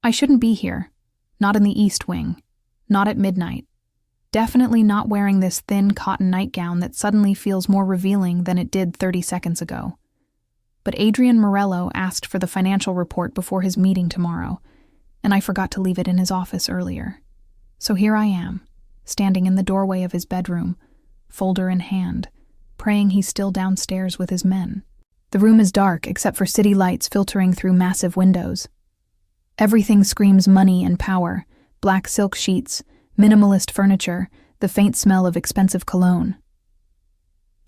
I shouldn't be here. Not in the East Wing. Not at midnight. Definitely not wearing this thin cotton nightgown that suddenly feels more revealing than it did 30 seconds ago. But Adrian Morello asked for the financial report before his meeting tomorrow, and I forgot to leave it in his office earlier. So here I am, standing in the doorway of his bedroom, folder in hand, praying he's still downstairs with his men. The room is dark except for city lights filtering through massive windows. Everything screams money and power, black silk sheets, minimalist furniture, the faint smell of expensive cologne.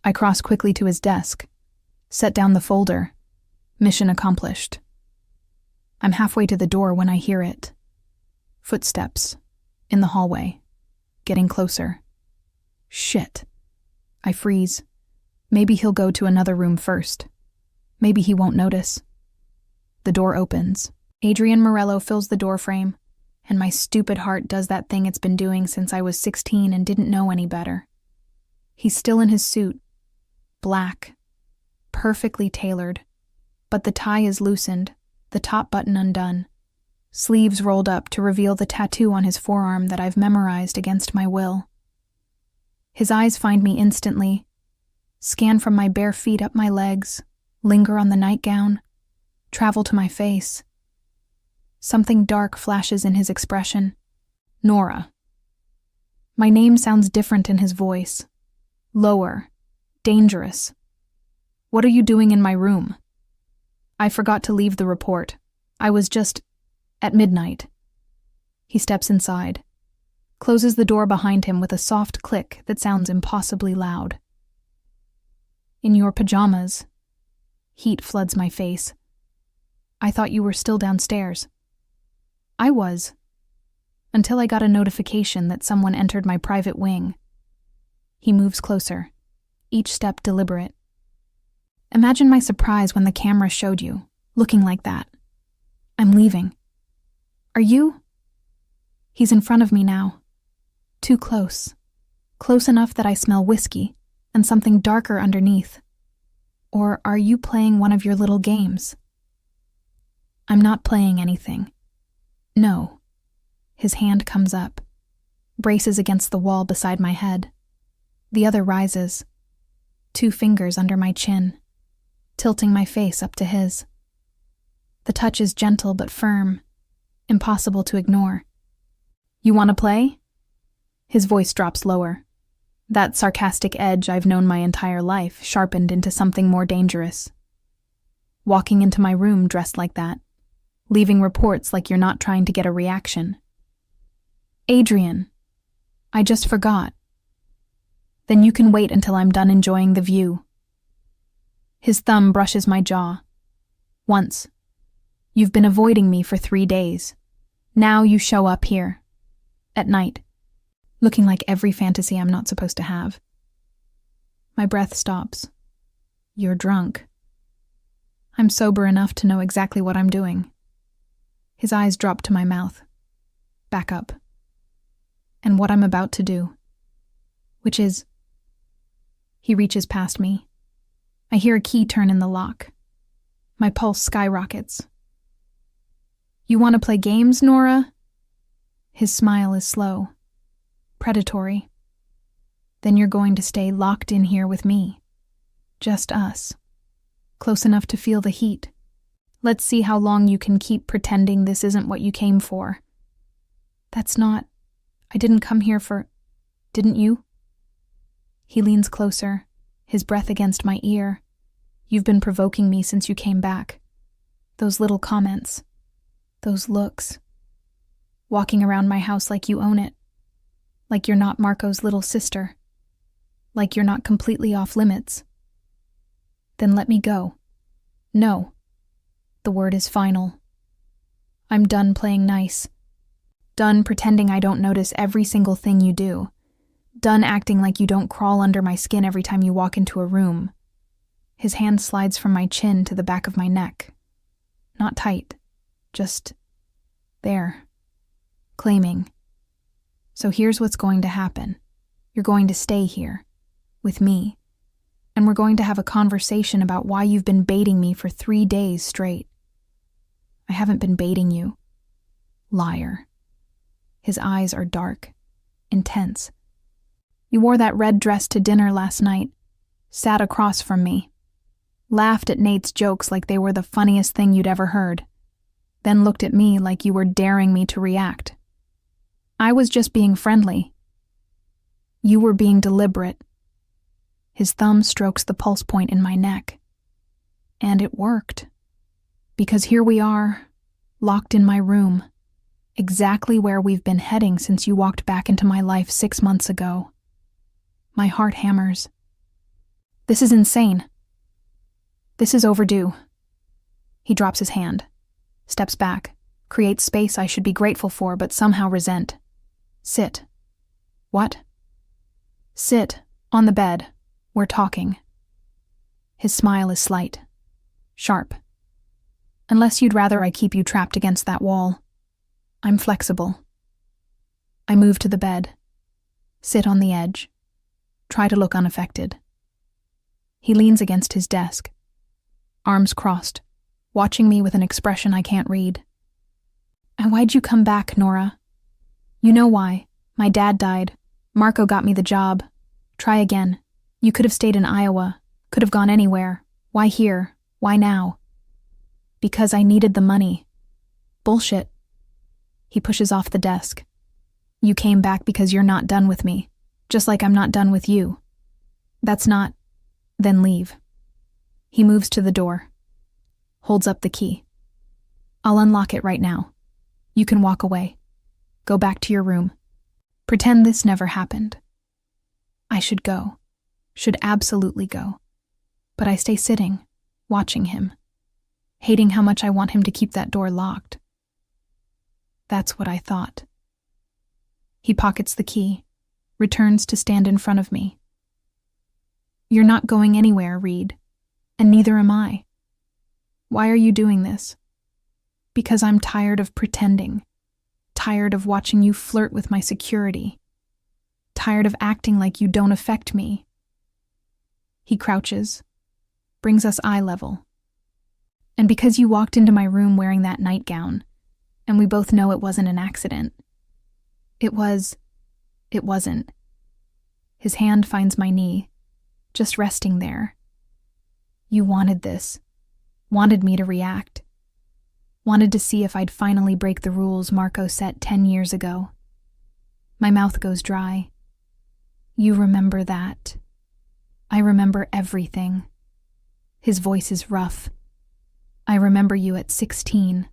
I cross quickly to his desk, set down the folder. Mission accomplished. I'm halfway to the door when I hear it. Footsteps. In the hallway. Getting closer. Shit. I freeze. Maybe he'll go to another room first. Maybe he won't notice. The door opens. Adrian Morello fills the doorframe, and my stupid heart does that thing it's been doing since I was 16 and didn't know any better. He's still in his suit. Black. Perfectly tailored. But the tie is loosened, the top button undone. Sleeves rolled up to reveal the tattoo on his forearm that I've memorized against my will. His eyes find me instantly, scan from my bare feet up my legs, linger on the nightgown, travel to my face. Something dark flashes in his expression. Nora. My name sounds different in his voice. Lower. Dangerous. What are you doing in my room? I forgot to leave the report. I was just at midnight. He steps inside, closes the door behind him with a soft click that sounds impossibly loud. In your pajamas. Heat floods my face. I thought you were still downstairs. I was, until I got a notification that someone entered my private wing. He moves closer, each step deliberate. Imagine my surprise when the camera showed you, looking like that. I'm leaving. Are you? He's in front of me now. Too close. Close enough that I smell whiskey and something darker underneath. Or are you playing one of your little games? I'm not playing anything. No. His hand comes up, braces against the wall beside my head. The other rises, 2 fingers under my chin, tilting my face up to his. The touch is gentle but firm, impossible to ignore. You want to play? His voice drops lower. That sarcastic edge I've known my entire life sharpened into something more dangerous. Walking into my room dressed like that, leaving reports like you're not trying to get a reaction. Adrian, I just forgot. Then you can wait until I'm done enjoying the view. His thumb brushes my jaw. Once. You've been avoiding me for 3 days. Now you show up here. At night. Looking like every fantasy I'm not supposed to have. My breath stops. You're drunk. I'm sober enough to know exactly what I'm doing. His eyes drop to my mouth. Back up. And what I'm about to do. Which is... He reaches past me. I hear a key turn in the lock. My pulse skyrockets. You want to play games, Nora? His smile is slow. Predatory. Then you're going to stay locked in here with me. Just us. Close enough to feel the heat. Let's see how long you can keep pretending this isn't what you came for. That's not... I didn't come here for... Didn't you? He leans closer, his breath against my ear. You've been provoking me since you came back. Those little comments. Those looks. Walking around my house like you own it. Like you're not Marco's little sister. Like you're not completely off limits. Then let me go. No. The word is final. I'm done playing nice. Done pretending I don't notice every single thing you do. Done acting like you don't crawl under my skin every time you walk into a room. His hand slides from my chin to the back of my neck. Not tight. Just there. Claiming. So here's what's going to happen. You're going to stay here. With me. And we're going to have a conversation about why you've been baiting me for 3 days straight. I haven't been baiting you. Liar. His eyes are dark, intense. You wore that red dress to dinner last night, sat across from me, laughed at Nate's jokes like they were the funniest thing you'd ever heard, then looked at me like you were daring me to react. I was just being friendly. You were being deliberate. His thumb strokes the pulse point in my neck. And it worked. Because here we are, locked in my room, exactly where we've been heading since you walked back into my life 6 months ago. My heart hammers. This is insane. This is overdue. He drops his hand, steps back, creates space I should be grateful for but somehow resent. Sit. What? Sit, on the bed. We're talking. His smile is slight, sharp. Unless you'd rather I keep you trapped against that wall. I'm flexible. I move to the bed, sit on the edge, try to look unaffected. He leans against his desk, arms crossed, watching me with an expression I can't read. And why'd you come back, Nora? You know why. My dad died. Marco got me the job. Try again. You could have stayed in Iowa, could have gone anywhere. Why here? Why now? Because I needed the money. Bullshit. He pushes off the desk. You came back because you're not done with me, just like I'm not done with you. That's not... Then leave. He moves to the door, holds up the key. I'll unlock it right now. You can walk away. Go back to your room. Pretend this never happened. I should go. Should absolutely go. But I stay sitting, watching him, hating how much I want him to keep that door locked. That's what I thought. He pockets the key, returns to stand in front of me. You're not going anywhere, Reed, and neither am I. Why are you doing this? Because I'm tired of pretending, tired of watching you flirt with my security, tired of acting like you don't affect me. He crouches, brings us eye level. And because you walked into my room wearing that nightgown, and we both know it wasn't an accident. It wasn't. His hand finds my knee, just resting there. You wanted this, wanted me to react, wanted to see if I'd finally break the rules Marco set 10 years ago. My mouth goes dry. You remember that. I remember everything. His voice is rough. I remember you at 16,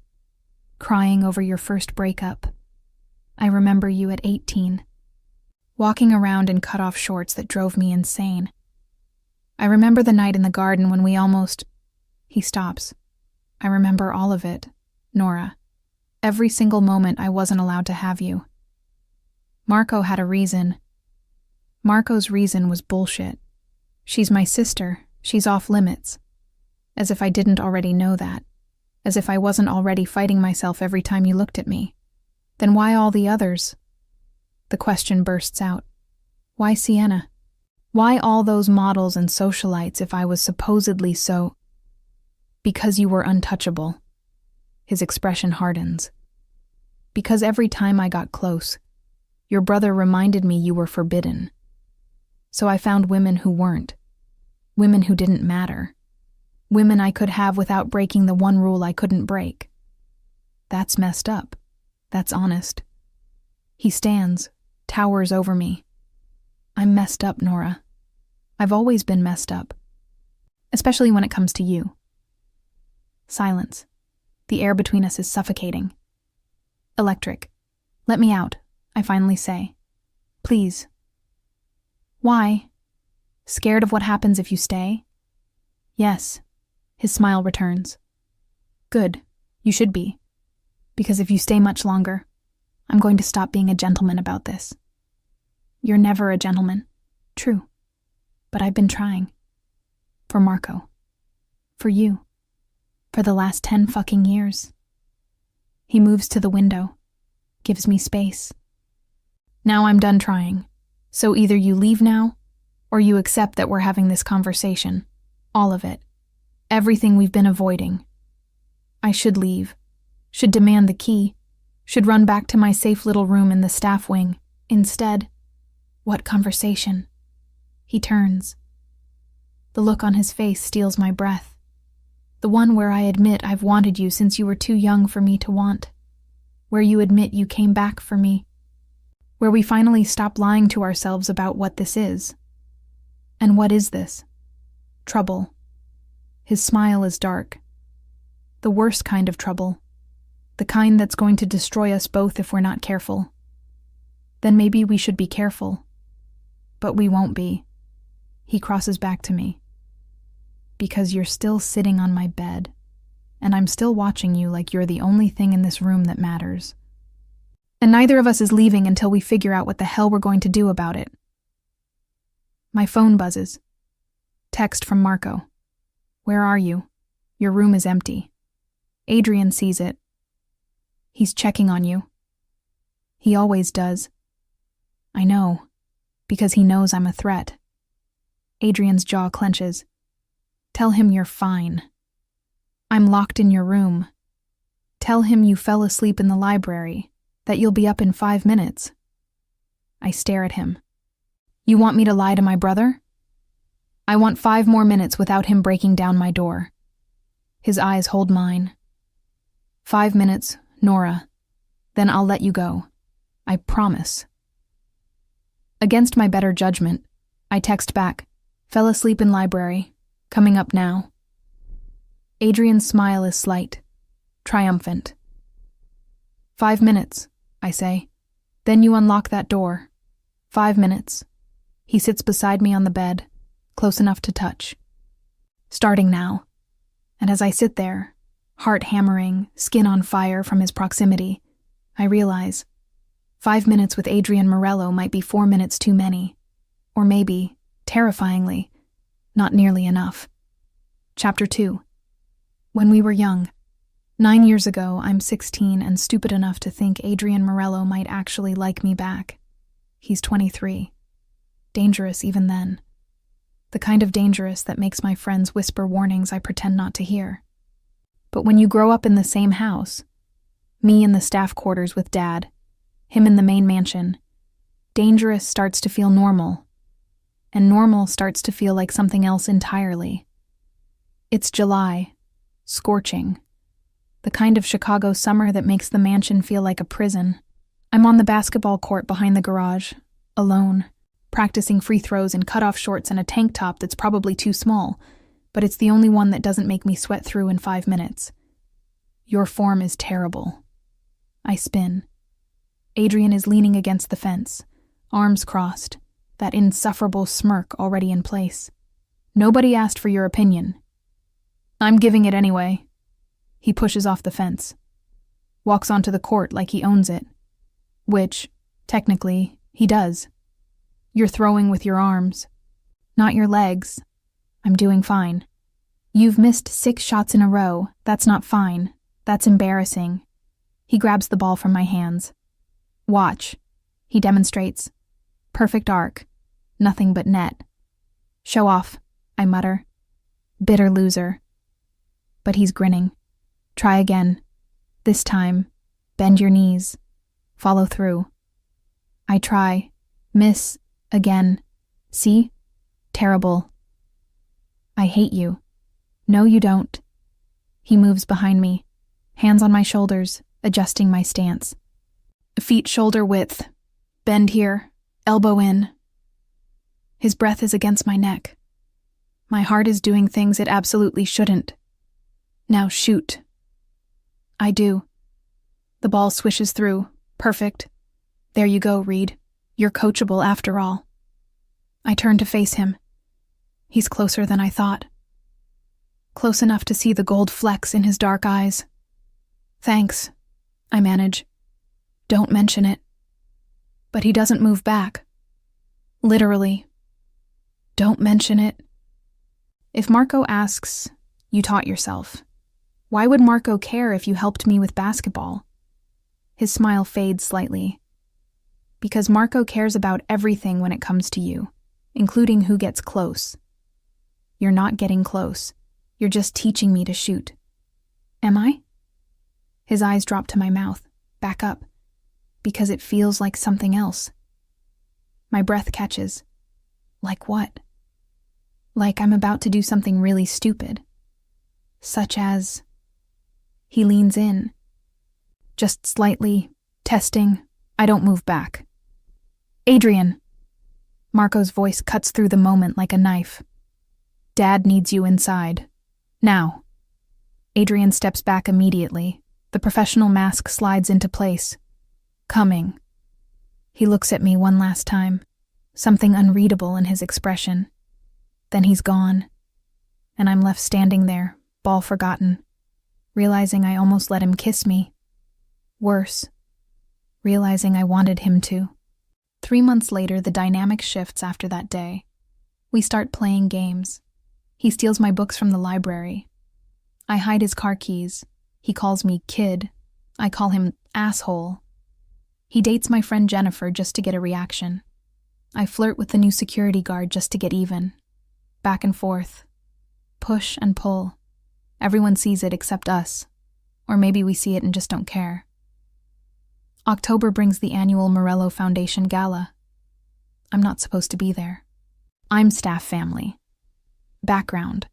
crying over your first breakup. I remember you at 18, walking around in cut-off shorts that drove me insane. I remember the night in the garden when we almost... He stops. I remember all of it, Nora. Every single moment I wasn't allowed to have you. Marco had a reason. Marco's reason was bullshit. She's my sister. She's off limits. As if I didn't already know that. As if I wasn't already fighting myself every time you looked at me. Then why all the others? The question bursts out. Why Sienna? Why all those models and socialites if I was supposedly so... Because you were untouchable. His expression hardens. Because every time I got close, your brother reminded me you were forbidden. So I found women who weren't. Women who didn't matter. Women I could have without breaking the one rule I couldn't break. That's messed up. That's honest. He stands, towers over me. I'm messed up, Nora. I've always been messed up. Especially when it comes to you. Silence. The air between us is suffocating. Electric. Let me out, I finally say. Please. Why? Scared of what happens if you stay? Yes. His smile returns. Good. You should be. Because if you stay much longer, I'm going to stop being a gentleman about this. You're never a gentleman. True. But I've been trying. For Marco. For you. For the last 10 fucking years. He moves to the window. Gives me space. Now I'm done trying. So either you leave now, or you accept that we're having this conversation. All of it. Everything we've been avoiding. I should leave. Should demand the key. Should run back to my safe little room in the staff wing. Instead, what conversation? He turns. The look on his face steals my breath. The one where I admit I've wanted you since you were too young for me to want. Where you admit you came back for me. Where we finally stop lying to ourselves about what this is. And what is this? Trouble. His smile is dark. The worst kind of trouble. The kind that's going to destroy us both if we're not careful. Then maybe we should be careful. But we won't be. He crosses back to me. Because you're still sitting on my bed, and I'm still watching you like you're the only thing in this room that matters. And neither of us is leaving until we figure out what the hell we're going to do about it. My phone buzzes. Text from Marco. Where are you? Your room is empty. Adrian sees it. He's checking on you. He always does. I know, because he knows I'm a threat. Adrian's jaw clenches. Tell him you're fine. I'm locked in your room. Tell him you fell asleep in the library, that you'll be up in 5 minutes. I stare at him. You want me to lie to my brother? I want 5 more minutes without him breaking down my door. His eyes hold mine. 5 minutes, Nora. Then I'll let you go. I promise. Against my better judgment, I text back. Fell asleep in library. Coming up now. Adrian's smile is slight, triumphant. 5 minutes, I say. Then you unlock that door. 5 minutes. He sits beside me on the bed, close enough to touch. Starting now. And as I sit there, heart hammering, skin on fire from his proximity, I realize 5 minutes with Adrian Morello might be 4 minutes too many. Or maybe, terrifyingly, not nearly enough. Chapter 2. When we were young. 9 years ago, I'm 16 and stupid enough to think Adrian Morello might actually like me back. He's 23. Dangerous even then. The kind of dangerous that makes my friends whisper warnings I pretend not to hear. But when you grow up in the same house, me in the staff quarters with Dad, him in the main mansion, dangerous starts to feel normal. And normal starts to feel like something else entirely. It's July, scorching. The kind of Chicago summer that makes the mansion feel like a prison. I'm on the basketball court behind the garage, alone, practicing free throws in cutoff shorts and a tank top that's probably too small, but it's the only one that doesn't make me sweat through in 5 minutes. Your form is terrible. I spin. Adrian is leaning against the fence, arms crossed, that insufferable smirk already in place. Nobody asked for your opinion. I'm giving it anyway. He pushes off the fence. Walks onto the court like he owns it. Which, technically, he does. You're throwing with your arms. Not your legs. I'm doing fine. You've missed 6 shots in a row. That's not fine. That's embarrassing. He grabs the ball from my hands. Watch. He demonstrates. Perfect arc. Nothing but net. Show off, I mutter. Bitter loser. But he's grinning. Try again. This time, bend your knees. Follow through. I try. Miss. Again. See? Terrible. I hate you. No, you don't. He moves behind me, hands on my shoulders, adjusting my stance. Feet shoulder width. Bend here. Elbow in. His breath is against my neck. My heart is doing things it absolutely shouldn't. Now shoot. I do. The ball swishes through. Perfect. There you go, Reed. You're coachable after all. I turn to face him. He's closer than I thought. Close enough to see the gold flecks in his dark eyes. Thanks, I manage. Don't mention it. But he doesn't move back. Literally. Don't mention it. If Marco asks, you taught yourself. Why would Marco care if you helped me with basketball? His smile fades slightly. Because Marco cares about everything when it comes to you, including who gets close. You're not getting close. You're just teaching me to shoot. Am I? His eyes drop to my mouth. back up, because it feels like something else. My breath catches. Like what? Like I'm about to do something really stupid. Such as... He leans in. Just slightly, testing. I don't move back. Adrian! Marco's voice cuts through the moment like a knife. Dad needs you inside. Now. Adrian steps back immediately. The professional mask slides into place. Coming. He looks at me one last time, something unreadable in his expression. Then he's gone, and I'm left standing there, ball forgotten, realizing I almost let him kiss me. Worse, realizing I wanted him to. 3 months later, the dynamic shifts after that day. We start playing games. He steals my books from the library. I hide his car keys. He calls me kid. I call him asshole. He dates my friend Jennifer just to get a reaction. I flirt with the new security guard just to get even. Back and forth. Push and pull. Everyone sees it except us. Or maybe we see it and just don't care. October brings the annual Morello Foundation Gala. I'm not supposed to be there. I'm staff family. Background.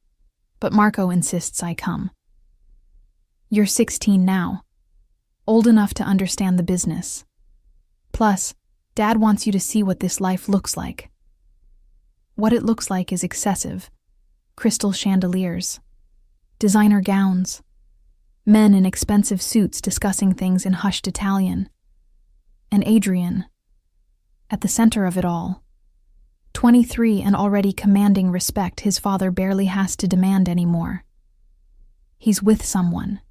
But Marco insists I come. You're 16 now. Old enough to understand the business. Plus, Dad wants you to see what this life looks like. What it looks like is excessive. Crystal chandeliers. Designer gowns. Men in expensive suits discussing things in hushed Italian. And Adrian. At the center of it all. 23 and already commanding respect his father barely has to demand anymore. He's with someone.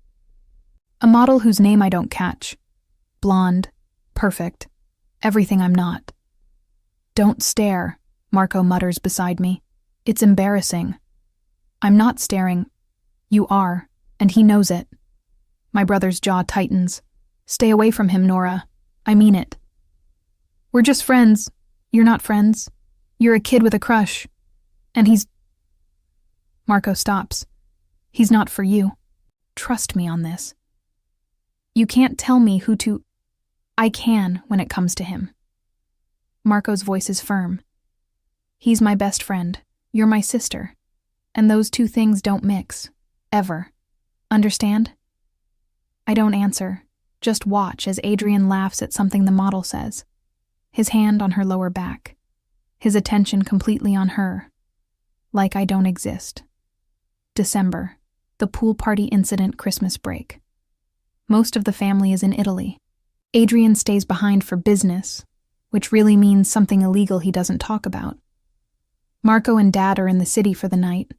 A model whose name I don't catch. Blonde. Perfect. Everything I'm not. Don't stare, Marco mutters beside me. It's embarrassing. I'm not staring. You are, and he knows it. My brother's jaw tightens. Stay away from him, Nora. I mean it. We're just friends. You're not friends. You're a kid with a crush. And he's... Marco stops. He's not for you. Trust me on this. You can't tell me who to... I can when it comes to him. Marco's voice is firm. He's my best friend. You're my sister. And those two things don't mix. Ever. Understand? I don't answer. Just watch as Adrian laughs at something the model says. His hand on her lower back. His attention completely on her. Like I don't exist. December. The pool party incident Christmas break. Most of the family is in Italy. Adrian stays behind for business, which really means something illegal he doesn't talk about. Marco and Dad are in the city for the night.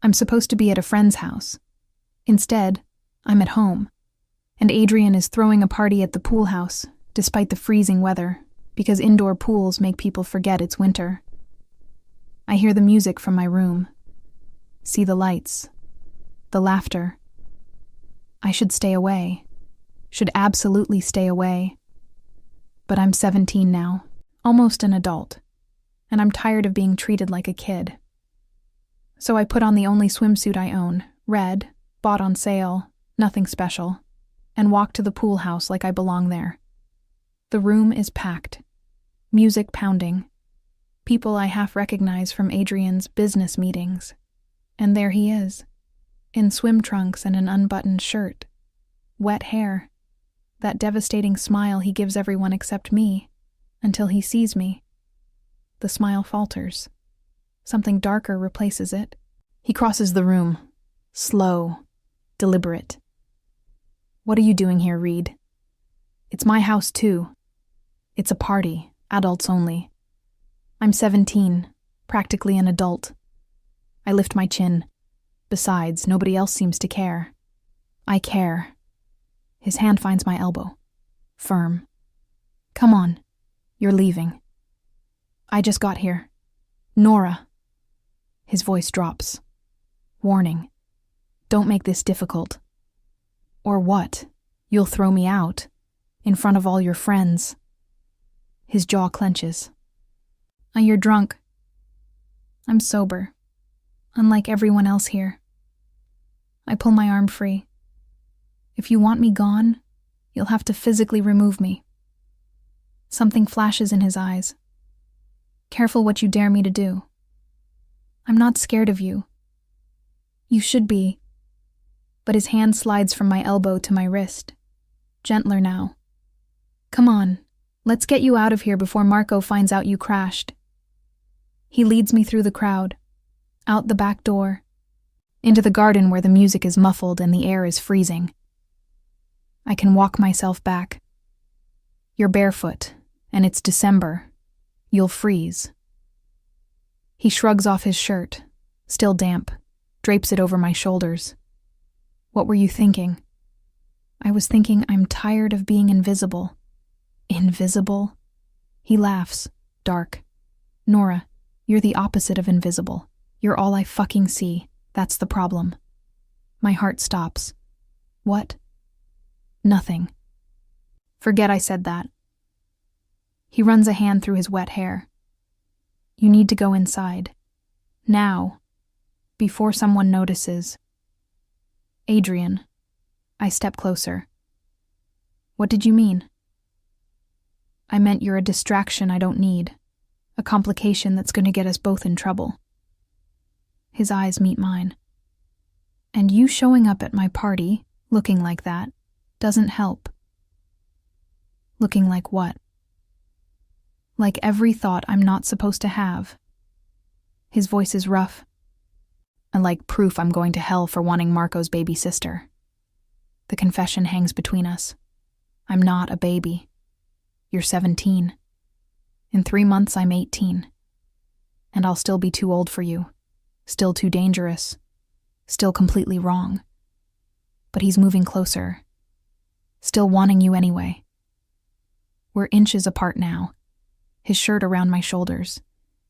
I'm supposed to be at a friend's house. Instead, I'm at home. And Adrian is throwing a party at the pool house, despite the freezing weather, because indoor pools make people forget it's winter. I hear the music from my room. See the lights. The laughter. I should stay away. Should absolutely stay away. But I'm 17 now, almost an adult, and I'm tired of being treated like a kid. So I put on the only swimsuit I own, red, bought on sale, nothing special, and walk to the pool house like I belong there. The room is packed. Music pounding. People I half recognize from Adrian's business meetings. And there he is, in swim trunks and an unbuttoned shirt. Wet hair. That devastating smile he gives everyone except me, until he sees me. The smile falters. Something darker replaces it. He crosses the room. Slow. Deliberate. What are you doing here, Reed? It's my house, too. It's a party, adults only. I'm 17, practically an adult. I lift my chin. Besides, nobody else seems to care. I care. His hand finds my elbow. Firm. Come on. You're leaving. I just got here. Nora. His voice drops. Warning. Don't make this difficult. Or what? You'll throw me out. In front of all your friends. His jaw clenches. You're drunk. I'm sober. Unlike everyone else here. I pull my arm free. If you want me gone, You'll have to physically remove me. Something flashes in his eyes. Careful what you dare me to do. I'm not scared of you. You should be. But his hand slides from my elbow to my wrist. Gentler now. Come on, let's get you out of here before Marco finds out you crashed. He leads me through the crowd, out the back door, into the garden where the music is muffled and the air is freezing. I can walk myself back. You're barefoot, and it's December. You'll freeze. He shrugs off his shirt, still damp, drapes it over my shoulders. What were you thinking? I was thinking I'm tired of being invisible. Invisible? He laughs, dark. Nora, you're the opposite of invisible. You're all I fucking see. That's the problem. My heart stops. What? Nothing. Forget I said that. He runs a hand through his wet hair. You need to go inside. Now. Before someone notices. Adrian. I step closer. What did you mean? I meant you're a distraction I don't need. A complication that's going to get us both in trouble. His eyes meet mine. And you showing up at my party, looking like that, doesn't help. Looking like what? Like every thought I'm not supposed to have. His voice is rough. And like proof I'm going to hell for wanting Marco's baby sister. The confession hangs between us. I'm not a baby. You're 17. In 3 months, I'm 18. And I'll still be too old for you. Still too dangerous. Still completely wrong. But he's moving closer. Still wanting you anyway. We're inches apart now. His shirt around my shoulders.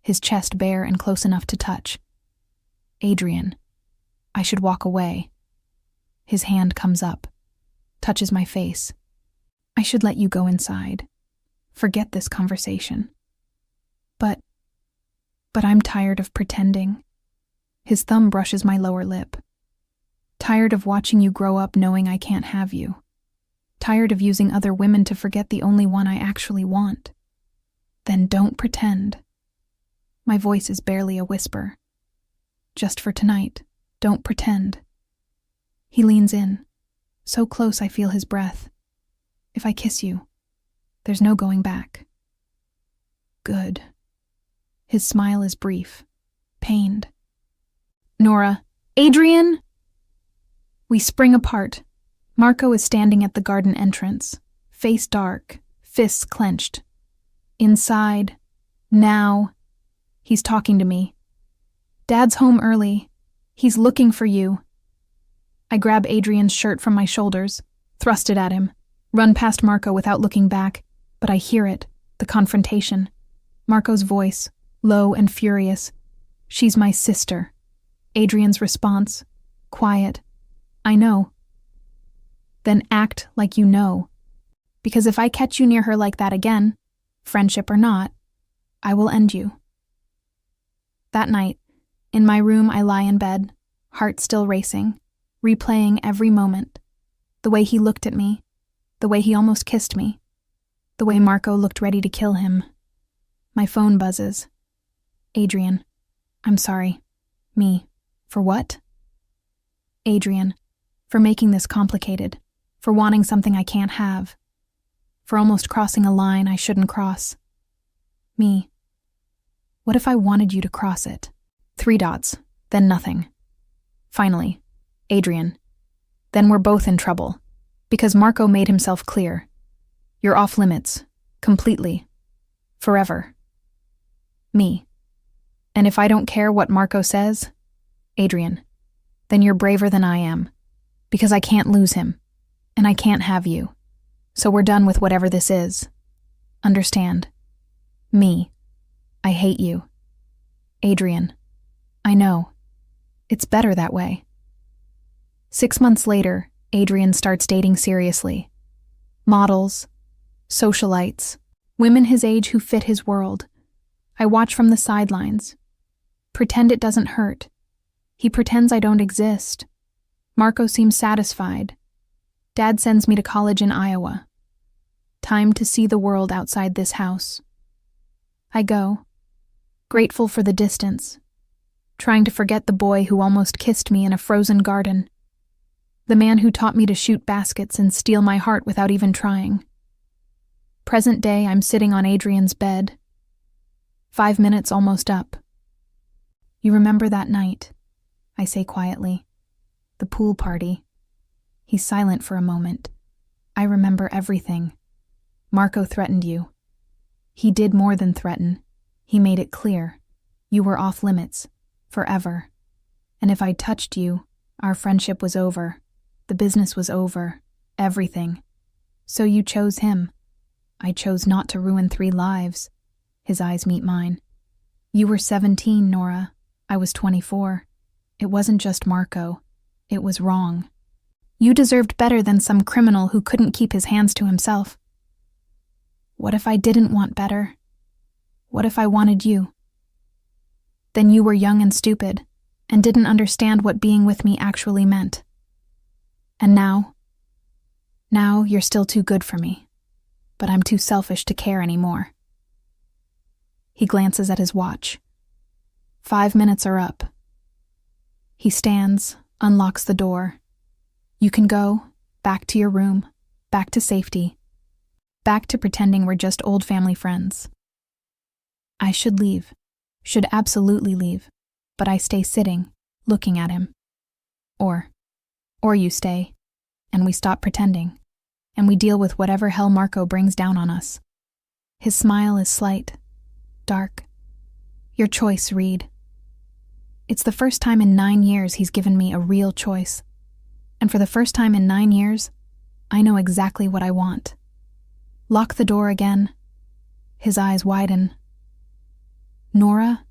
His chest bare and close enough to touch. Adrian. I should walk away. His hand comes up. Touches my face. I should let you go inside. Forget this conversation. But I'm tired of pretending. His thumb brushes my lower lip. Tired of watching you grow up knowing I can't have you. Tired of using other women to forget the only one I actually want. Then don't pretend. My voice is barely a whisper. Just for tonight, don't pretend. He leans in. So close I feel his breath. If I kiss you, there's no going back. Good. His smile is brief, pained. Nora, Adrian! We spring apart. Marco is standing at the garden entrance, face dark, fists clenched. Inside, now, he's talking to me. Dad's home early. He's looking for you. I grab Adrian's shirt from my shoulders, thrust it at him, run past Marco without looking back, but I hear it, the confrontation. Marco's voice, low and furious. She's my sister. Adrian's response, quiet. I know. Then act like you know. Because if I catch you near her like that again, friendship or not, I will end you. That night, in my room I lie in bed, heart still racing, replaying every moment. The way he looked at me, the way he almost kissed me, the way Marco looked ready to kill him. My phone buzzes. Adrian, I'm sorry. Me. For what? Adrian, for making this complicated, for wanting something I can't have, for almost crossing a line I shouldn't cross. Me. What if I wanted you to cross it? 3 dots, then nothing. Finally, Adrian. Then we're both in trouble, because Marco made himself clear. You're off limits, completely, forever. Me. And if I don't care what Marco says, Adrian, then you're braver than I am, because I can't lose him, and I can't have you. So we're done with whatever this is. Understand? Me. I hate you. Adrian. I know. It's better that way. 6 months later, Adrian starts dating seriously. Models, socialites, women his age who fit his world. I watch from the sidelines. Pretend it doesn't hurt. He pretends I don't exist. Marco seems satisfied. Dad sends me to college in Iowa. Time to see the world outside this house. I go, grateful for the distance, trying to forget the boy who almost kissed me in a frozen garden, the man who taught me to shoot baskets and steal my heart without even trying. Present day, I'm sitting on Adrian's bed, 5 minutes almost up. You remember that night? I say quietly. The pool party. He's silent for a moment. I remember everything. Marco threatened you. He did more than threaten. He made it clear. You were off limits. Forever. And if I touched you, our friendship was over. The business was over. Everything. So you chose him. I chose not to ruin 3 lives. His eyes meet mine. You were 17, Nora. I was 24. It wasn't just Marco. It was wrong. You deserved better than some criminal who couldn't keep his hands to himself. What if I didn't want better? What if I wanted you? Then you were young and stupid, and didn't understand what being with me actually meant. And now you're still too good for me, but I'm too selfish to care anymore. He glances at his watch. 5 minutes are up. He stands, unlocks the door. You can go, back to your room, back to safety, back to pretending we're just old family friends. I should leave, should absolutely leave, but I stay sitting, looking at him. Or you stay, and we stop pretending, and we deal with whatever hell Marco brings down on us. His smile is slight, dark. Your choice, Reed. It's the first time in 9 years he's given me a real choice. And for the first time in 9 years, I know exactly what I want. Lock the door again. His eyes widen. Nora?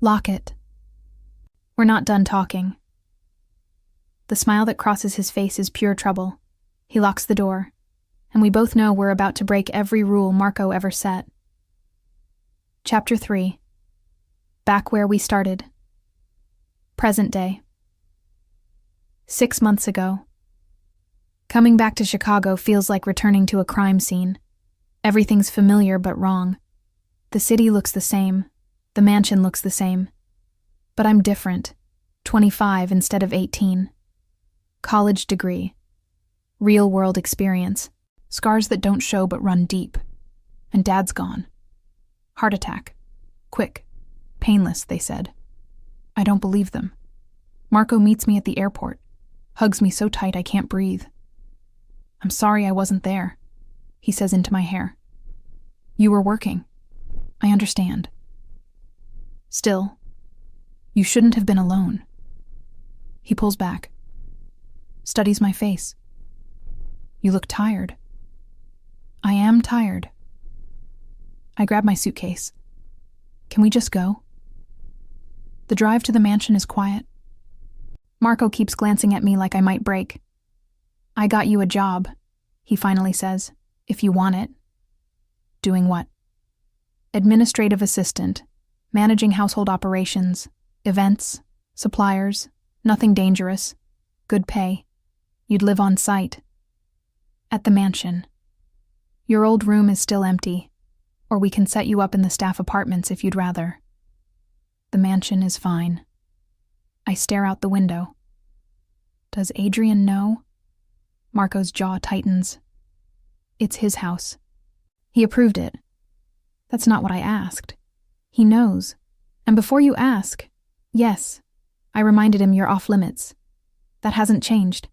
Lock it. We're not done talking. The smile that crosses his face is pure trouble. He locks the door, and we both know we're about to break every rule Marco ever set. Chapter 3. Back where we started. Present day. 6 months ago. Coming back to Chicago feels like returning to a crime scene. Everything's familiar but wrong. The city looks the same. The mansion looks the same. But I'm different. 25 instead of 18. College degree. Real-world experience. Scars that don't show but run deep. And Dad's gone. Heart attack. Quick. Painless, they said. I don't believe them. Marco meets me at the airport. Hugs me so tight I can't breathe. I'm sorry I wasn't there, he says into my hair. You were working. I understand. Still, you shouldn't have been alone. He pulls back. Studies my face. You look tired. I am tired. I grab my suitcase. Can we just go? The drive to the mansion is quiet. Marco keeps glancing at me like I might break. I got you a job, he finally says, if you want it. Doing what? Administrative assistant, managing household operations, events, suppliers, nothing dangerous, good pay. You'd live on site. At the mansion. Your old room is still empty, or we can set you up in the staff apartments if you'd rather. The mansion is fine. I stare out the window. Does Adrian know? Marco's jaw tightens. It's his house. He approved it. That's not what I asked. He knows. And before you ask, yes, I reminded him you're off limits. That hasn't changed.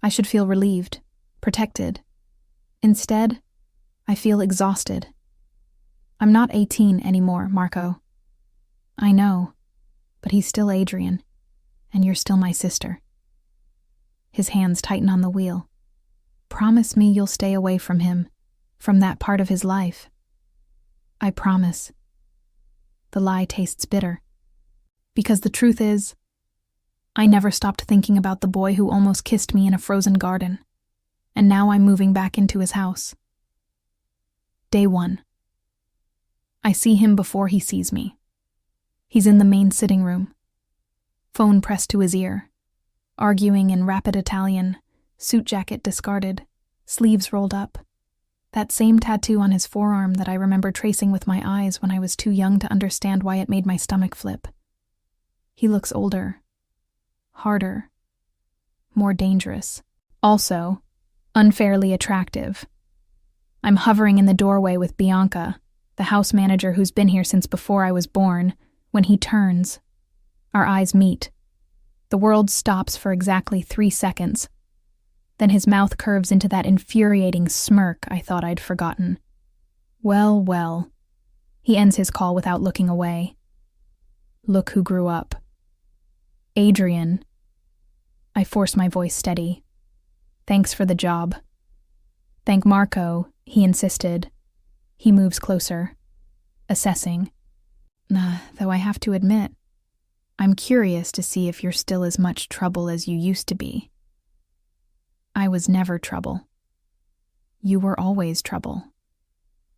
I should feel relieved, protected. Instead, I feel exhausted. I'm not 18 anymore, Marco. I know, but he's still Adrian, and you're still my sister. His hands tighten on the wheel. Promise me you'll stay away from him, from that part of his life. I promise. The lie tastes bitter. Because the truth is, I never stopped thinking about the boy who almost kissed me in a frozen garden, and now I'm moving back into his house. Day 1. I see him before he sees me. He's in the main sitting room, phone pressed to his ear, arguing in rapid Italian, suit jacket discarded, sleeves rolled up. That same tattoo on his forearm that I remember tracing with my eyes when I was too young to understand why it made my stomach flip. He looks older, harder, more dangerous. Also, unfairly attractive. I'm hovering in the doorway with Bianca, the house manager who's been here since before I was born, when he turns. Our eyes meet. The world stops for exactly 3 seconds. Then his mouth curves into that infuriating smirk I thought I'd forgotten. Well, well. He ends his call without looking away. Look who grew up. Adrian. I force my voice steady. Thanks for the job. Thank Marco, he insisted. He moves closer, assessing. Though I have to admit, I'm curious to see if you're still as much trouble as you used to be. I was never trouble. You were always trouble.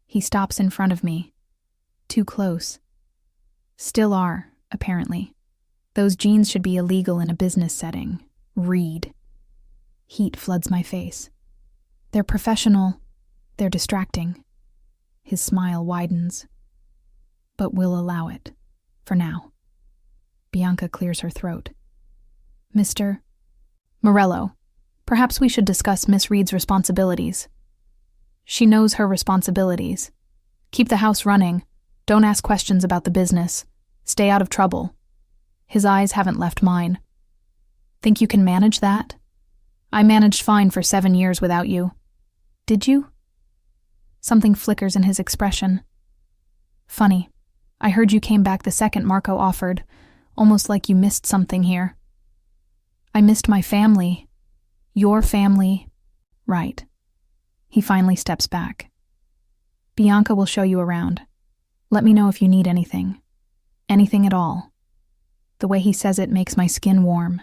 He stops in front of me. Too close. Still are, apparently. Those jeans should be illegal in a business setting. Read. Heat floods my face. They're professional. They're distracting. His smile widens. But we'll allow it. For now. Bianca clears her throat. Mr. Morello, perhaps we should discuss Miss Reed's responsibilities. She knows her responsibilities. Keep the house running. Don't ask questions about the business. Stay out of trouble. His eyes haven't left mine. Think you can manage that? I managed fine for 7 years without you. Did you? Something flickers in his expression. Funny. I heard you came back the second Marco offered, almost like you missed something here. I missed my family. Your family. Right. He finally steps back. Bianca will show you around. Let me know if you need anything. Anything at all. The way he says it makes my skin warm.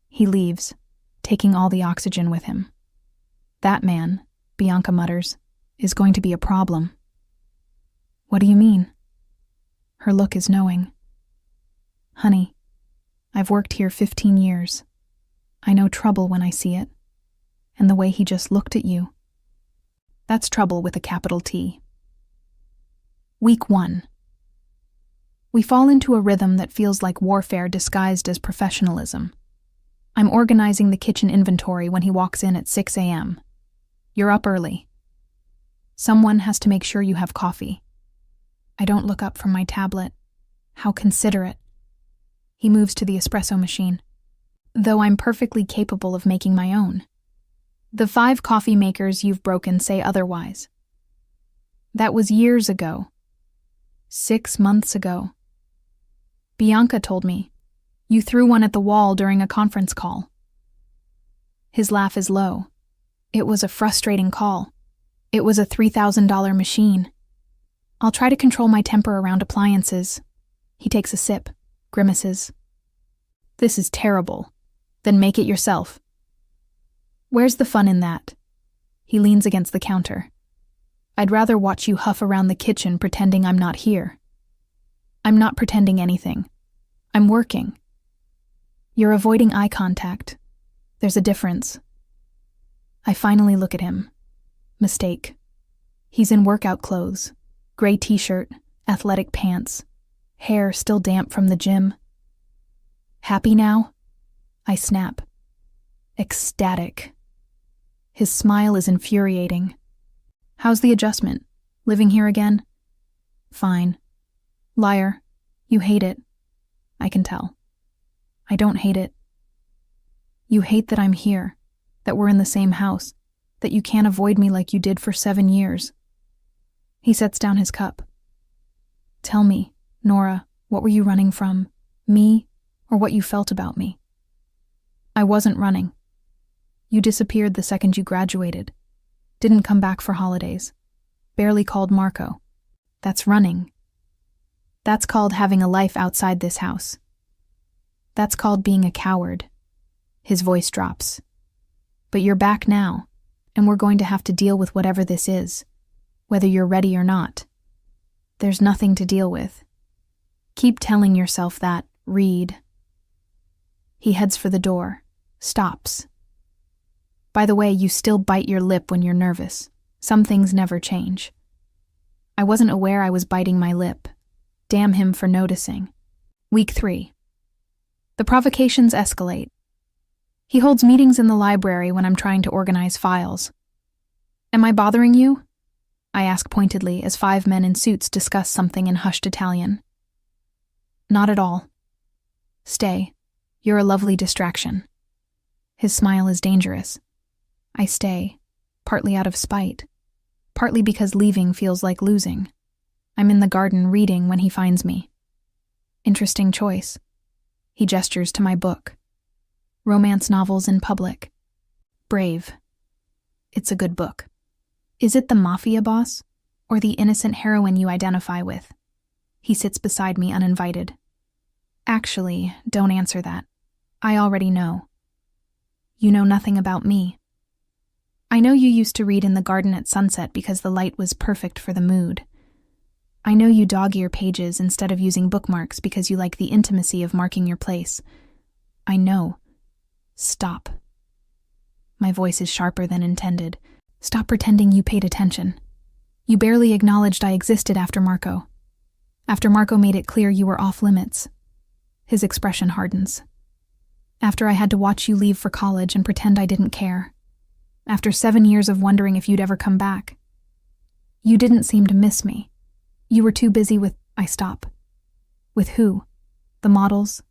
He leaves, taking all the oxygen with him. That man, Bianca mutters, is going to be a problem. What do you mean? Her look is knowing. Honey, I've worked here 15 years. I know trouble when I see it. And the way he just looked at you. That's trouble with a capital T. Week 1. We fall into a rhythm that feels like warfare disguised as professionalism. I'm organizing the kitchen inventory when he walks in at 6 a.m. You're up early. Someone has to make sure you have coffee. I don't look up from my tablet. How considerate. He moves to the espresso machine, though I'm perfectly capable of making my own. The 5 coffee makers you've broken say otherwise. That was years ago. 6 months ago. Bianca told me. You threw one at the wall during a conference call. His laugh is low. It was a frustrating call. It was a $3,000 machine. I'll try to control my temper around appliances. He takes a sip, grimaces. This is terrible. Then make it yourself. Where's the fun in that? He leans against the counter. I'd rather watch you huff around the kitchen pretending I'm not here. I'm not pretending anything. I'm working. You're avoiding eye contact. There's a difference. I finally look at him. Mistake. He's in workout clothes. Gray t-shirt, athletic pants. Hair still damp from the gym. Happy now? I snap. Ecstatic. His smile is infuriating. How's the adjustment? Living here again? Fine. Liar. You hate it. I can tell. I don't hate it. You hate that I'm here, that we're in the same house, that you can't avoid me like you did for 7 years. He sets down his cup. Tell me, Nora, what were you running from? Me, or what you felt about me? I wasn't running. You disappeared the second you graduated. Didn't come back for holidays. Barely called Marco. That's running. That's called having a life outside this house. That's called being a coward. His voice drops. But you're back now, and we're going to have to deal with whatever this is, whether you're ready or not. There's nothing to deal with. Keep telling yourself that, Reed. He heads for the door, stops. By the way, you still bite your lip when you're nervous. Some things never change. I wasn't aware I was biting my lip. Damn him for noticing. Week 3. The provocations escalate. He holds meetings in the library when I'm trying to organize files. Am I bothering you? I ask pointedly as 5 men in suits discuss something in hushed Italian. Not at all. Stay. You're a lovely distraction. His smile is dangerous. I stay, partly out of spite, partly because leaving feels like losing. I'm in the garden reading when he finds me. Interesting choice. He gestures to my book. Romance novels in public. Brave. It's a good book. Is it the Mafia boss, or the innocent heroine you identify with? He sits beside me uninvited. Actually, don't answer that. I already know. You know nothing about me. I know you used to read in the garden at sunset because the light was perfect for the mood. I know you dog-ear pages instead of using bookmarks because you like the intimacy of marking your place. I know. Stop. My voice is sharper than intended. Stop pretending you paid attention. You barely acknowledged I existed after Marco. After Marco made it clear you were off limits. His expression hardens. After I had to watch you leave for college and pretend I didn't care. After 7 years of wondering if you'd ever come back. You didn't seem to miss me. You were too busy with... I stop. With who? The models?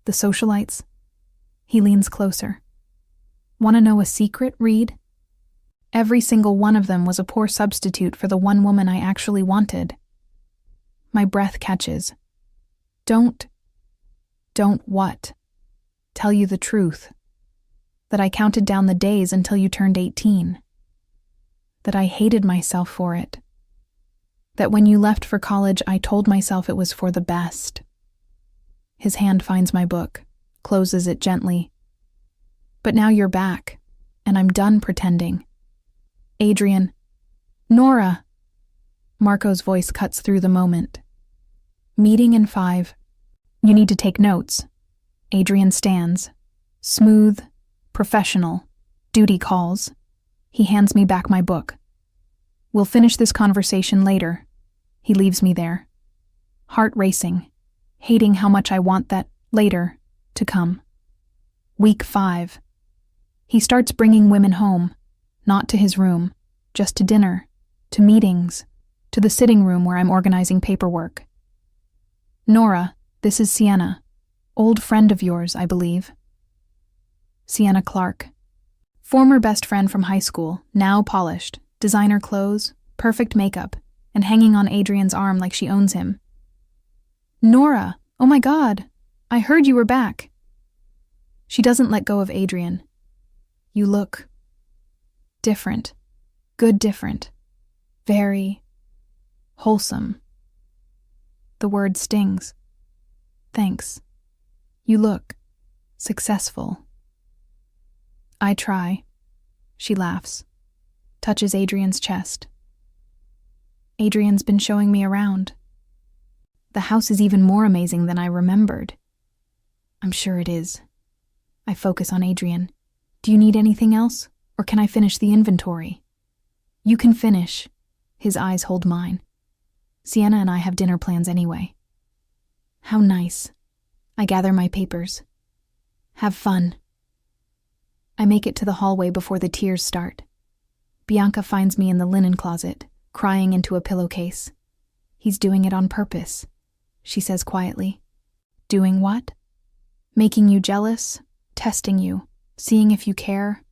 The socialites? He leans closer. Want to know a secret, Reed? Every single one of them was a poor substitute for the one woman I actually wanted. My breath catches. Don't what? Tell you the truth. That I counted down the days until you turned 18. That I hated myself for it. That when you left for college, I told myself it was for the best. His hand finds my book, closes it gently. But now you're back, and I'm done pretending. Adrian. Nora. Marco's voice cuts through the moment. Meeting in 5. You need to take notes. Adrian stands. Smooth, professional, duty calls. He hands me back my book. We'll finish this conversation later. He leaves me there. Heart racing, hating how much I want that later to come. Week 5. He starts bringing women home, not to his room, just to dinner, to meetings, to the sitting room where I'm organizing paperwork. Nora, this is Sienna. Old friend of yours, I believe. Sienna Clark. Former best friend from high school, now polished, designer clothes, perfect makeup, and hanging on Adrian's arm like she owns him. Nora, oh my God, I heard you were back. She doesn't let go of Adrian. You look different. Good different. Very wholesome. The word stings. Thanks. You look successful. I try. She laughs. Touches Adrian's chest. Adrian's been showing me around. The house is even more amazing than I remembered. I'm sure it is. I focus on Adrian. Do you need anything else, or can I finish the inventory? You can finish. His eyes hold mine. Sienna and I have dinner plans anyway. How nice. I gather my papers. Have fun. I make it to the hallway before the tears start. Bianca finds me in the linen closet, crying into a pillowcase. He's doing it on purpose, she says quietly. Doing what? Making you jealous, testing you, seeing if you care.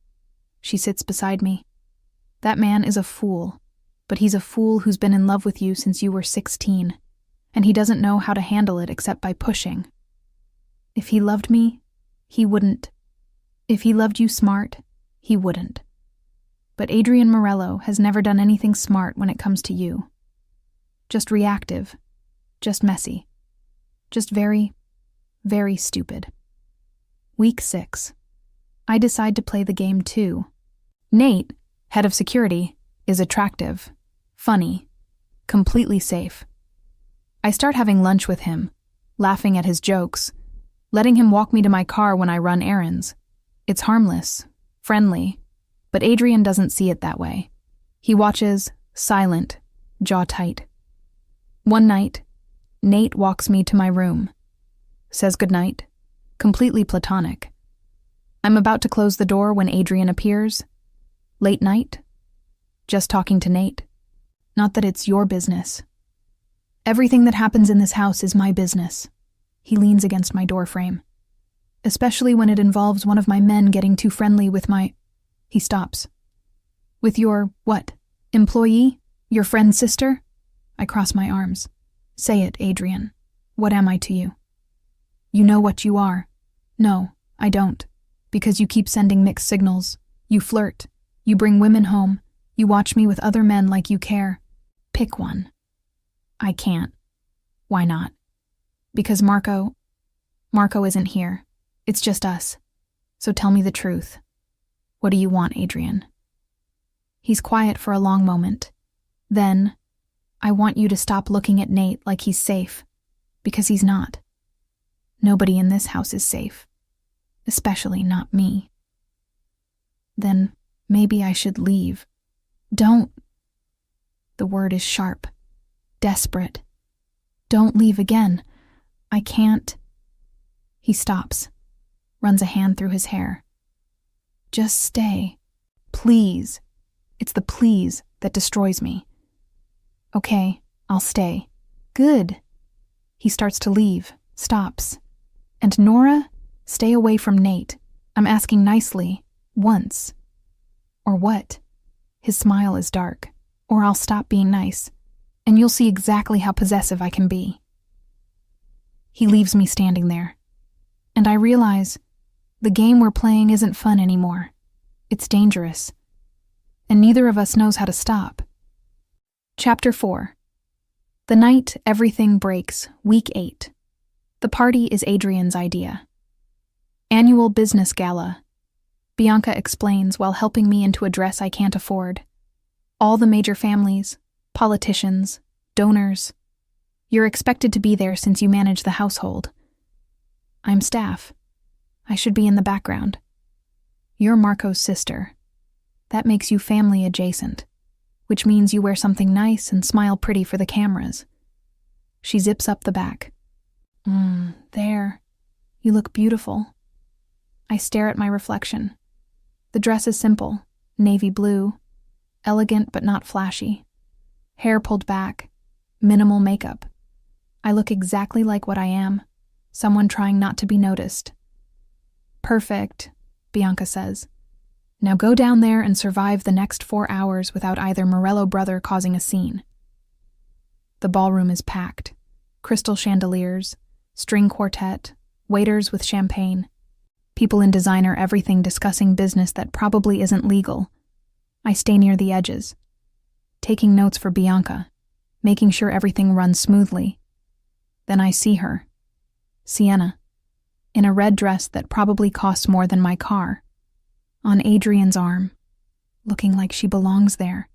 She sits beside me. That man is a fool, but he's a fool who's been in love with you since you were 16, and he doesn't know how to handle it except by pushing. If he loved me, he wouldn't. If he loved you smart, he wouldn't. But Adrian Morello has never done anything smart when it comes to you. Just reactive. Just messy. Just very, very stupid. Week 6. I decide to play the game too. Nate, head of security, is attractive, funny, completely safe. I start having lunch with him, laughing at his jokes, letting him walk me to my car when I run errands. It's harmless, friendly, But Adrian doesn't see it that way. He watches, silent, jaw tight. One night, Nate walks me to my room, says goodnight, completely platonic. I'm about to close the door when Adrian appears. Late night, just talking to Nate. Not that it's your business. Everything that happens in this house is my business. He leans against my doorframe. Especially when it involves one of my men getting too friendly with my... He stops. With your, what? Employee? Your friend's sister? I cross my arms. Say it, Adrian. What am I to you? You know what you are. No, I don't. Because you keep sending mixed signals. You flirt. You bring women home. You watch me with other men like you care. Pick one. I can't. Why not? Because Marco isn't here. It's just us. So tell me the truth. What do you want, Adrian? He's quiet for a long moment. Then, I want you to stop looking at Nate like he's safe. Because he's not. Nobody in this house is safe. Especially not me. Then, maybe I should leave. Don't. The word is sharp. Desperate. Don't leave again. I can't. He stops, runs a hand through his hair. Just stay. Please. It's the please that destroys me. Okay, I'll stay. Good. He starts to leave, stops. And Nora, stay away from Nate. I'm asking nicely, once. Or what? His smile is dark. Or I'll stop being nice. And you'll see exactly how possessive I can be. He leaves me standing there. And I realize the game we're playing isn't fun anymore. It's dangerous. And neither of us knows how to stop. Chapter 4. The night everything breaks, week 8. The party is Adrian's idea. Annual business gala. Bianca explains while helping me into a dress I can't afford. All the major families, politicians, donors. You're expected to be there since you manage the household. I'm staff. I should be in the background. You're Marco's sister. That makes you family adjacent, which means you wear something nice and smile pretty for the cameras. She zips up the back. There. You look beautiful. I stare at my reflection. The dress is simple, navy blue, elegant but not flashy. Hair pulled back, minimal makeup. I look exactly like what I am, someone trying not to be noticed. Perfect, Bianca says. Now go down there and survive the next 4 hours without either Morello brother causing a scene. The ballroom is packed. Crystal chandeliers, string quartet, waiters with champagne. People in designer everything discussing business that probably isn't legal. I stay near the edges, taking notes for Bianca, making sure everything runs smoothly. Then I see her, Sienna, in a red dress that probably costs more than my car, on Adrian's arm, looking like she belongs there.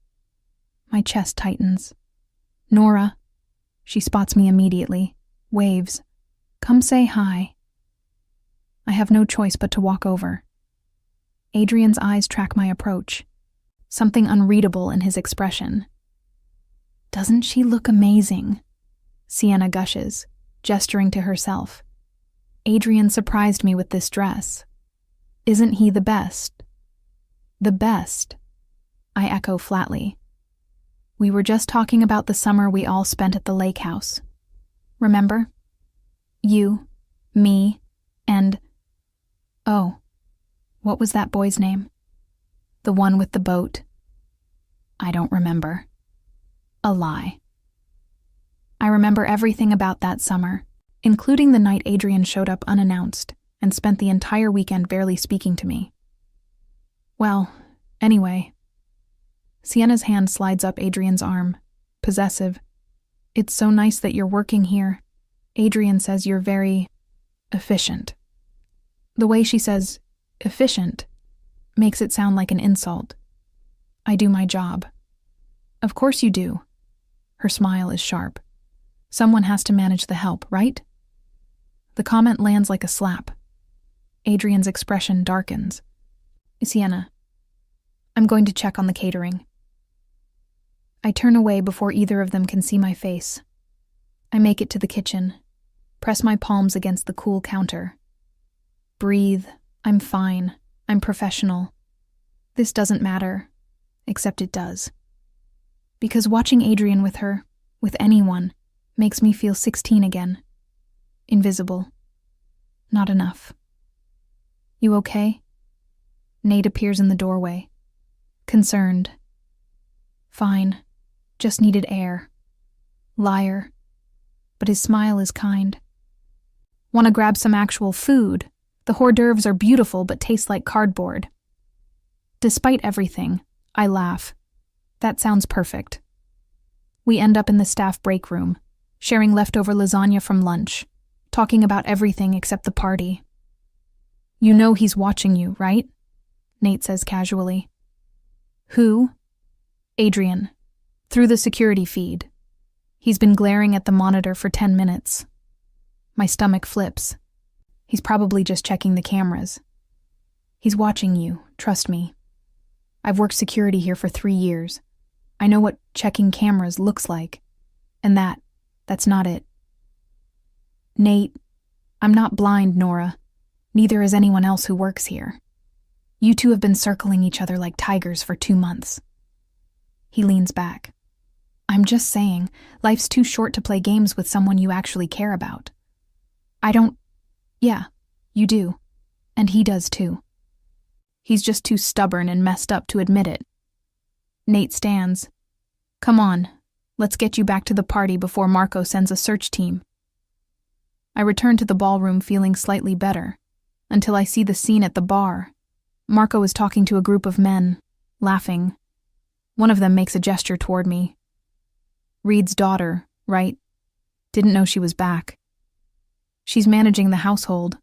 My chest tightens. Nora. She spots me immediately, waves. Come say hi. I have no choice but to walk over. Adrian's eyes track my approach, something unreadable in his expression. Doesn't she look amazing? Sienna gushes, gesturing to herself. Adrian surprised me with this dress. Isn't he the best? The best, I echo flatly. We were just talking about the summer we all spent at the lake house. Remember? You, me, and... Oh, what was that boy's name? The one with the boat. I don't remember. A lie. I remember everything about that summer, including the night Adrian showed up unannounced and spent the entire weekend barely speaking to me. Well, anyway. Sienna's hand slides up Adrian's arm, possessive. It's so nice that you're working here. Adrian says you're very efficient. The way she says efficient makes it sound like an insult. I do my job. Of course you do. Her smile is sharp. Someone has to manage the help, right? The comment lands like a slap. Adrian's expression darkens. Sienna, I'm going to check on the catering. I turn away before either of them can see my face. I make it to the kitchen, press my palms against the cool counter. Breathe. I'm fine. I'm professional. This doesn't matter, except it does. Because watching Adrian with her, with anyone, makes me feel 16 again. Invisible. Not enough. You okay? Nate appears in the doorway. Concerned. Fine. Just needed air. Liar. But his smile is kind. Want to grab some actual food? The hors d'oeuvres are beautiful but taste like cardboard. Despite everything, I laugh. That sounds perfect. We end up in the staff break room, sharing leftover lasagna from lunch, talking about everything except the party. You know he's watching you, right? Nate says casually. Who? Adrian. Through the security feed. He's been glaring at the monitor for 10 minutes. My stomach flips. He's probably just checking the cameras. He's watching you, trust me. I've worked security here for 3 years. I know what checking cameras looks like. And that's not it. Nate, I'm not blind, Nora. Neither is anyone else who works here. You two have been circling each other like tigers for 2 months. He leans back. I'm just saying, life's too short to play games with someone you actually care about. I don't... Yeah, you do. And he does too. He's just too stubborn and messed up to admit it. Nate stands. Come on, let's get you back to the party before Marco sends a search team. I return to the ballroom feeling slightly better, until I see the scene at the bar. Marco is talking to a group of men, laughing. One of them makes a gesture toward me. Reed's daughter, right? Didn't know she was back. She's managing the household,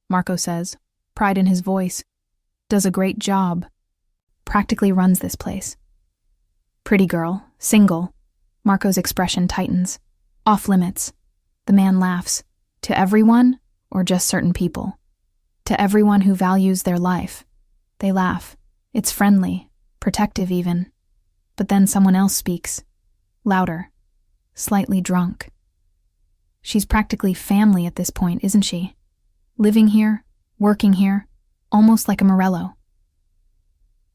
Marco says, pride in his voice. Does a great job. Practically runs this place. Pretty girl, single. Marco's expression tightens. Off limits. The man laughs. To everyone, or just certain people? To everyone who values their life. They laugh. It's friendly, protective even. But then someone else speaks. Louder. Slightly drunk. She's practically family at this point, isn't she? Living here, working here, almost like a Morello.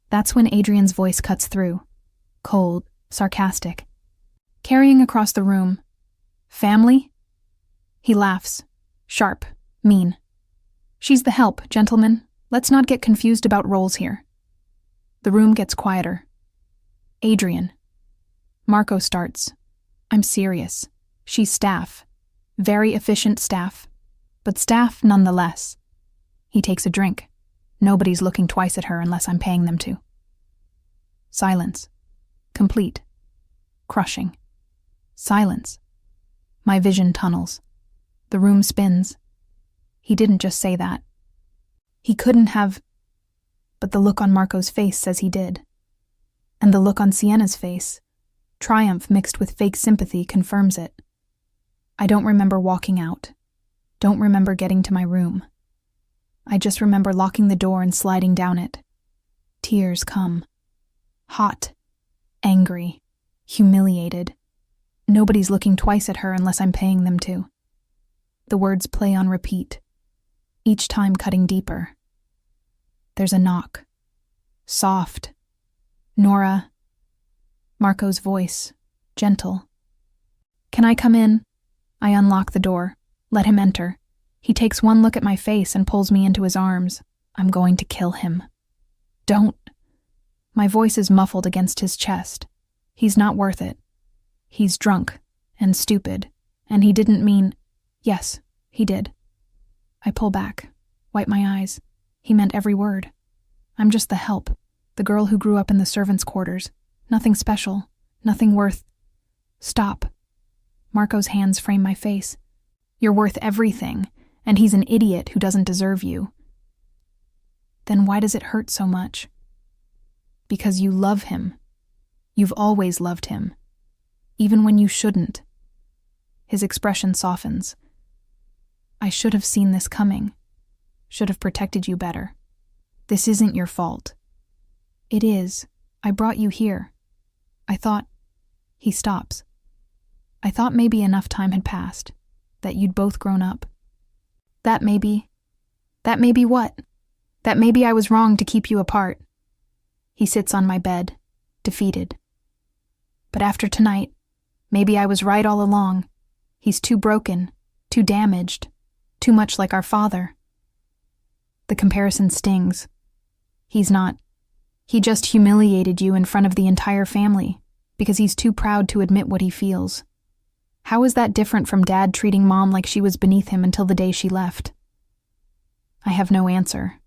That's when Adrian's voice cuts through. Cold, sarcastic. Carrying across the room. Family? He laughs. Sharp, mean. She's the help, gentlemen. Let's not get confused about roles here. The room gets quieter. Adrian. Marco starts. I'm serious. She's staff. Very efficient staff. But staff nonetheless. He takes a drink. Nobody's looking twice at her unless I'm paying them to. Silence. Complete. Crushing. Silence. My vision tunnels. The room spins. He didn't just say that. He couldn't have... But the look on Marco's face says he did. And the look on Sienna's face, triumph mixed with fake sympathy, confirms it. I don't remember walking out. Don't remember getting to my room. I just remember locking the door and sliding down it. Tears come. Hot. Angry. Humiliated. Nobody's looking twice at her unless I'm paying them to. The words play on repeat, each time cutting deeper. There's a knock. Soft. Nora. Marco's voice, gentle. Can I come in? I unlock the door, let him enter. He takes one look at my face and pulls me into his arms. I'm going to kill him. Don't. My voice is muffled against his chest. He's not worth it. He's drunk and stupid, and he didn't mean... Yes, he did. I pull back, wipe my eyes. He meant every word. I'm just the help, the girl who grew up in the servants' quarters. Nothing special, nothing worth... Stop. Marco's hands frame my face. You're worth everything, and he's an idiot who doesn't deserve you. Then why does it hurt so much? Because you love him. You've always loved him. Even when you shouldn't. His expression softens. I should have seen this coming. Should have protected you better. This isn't your fault. It is. I brought you here. I thought... He stops. I thought maybe enough time had passed, that you'd both grown up. That maybe what? That maybe I was wrong to keep you apart. He sits on my bed, defeated. But after tonight, maybe I was right all along. He's too broken, too damaged, too much like our father. The comparison stings. He's not. He just humiliated you in front of the entire family because he's too proud to admit what he feels. How is that different from Dad treating Mom like she was beneath him until the day she left? I have no answer.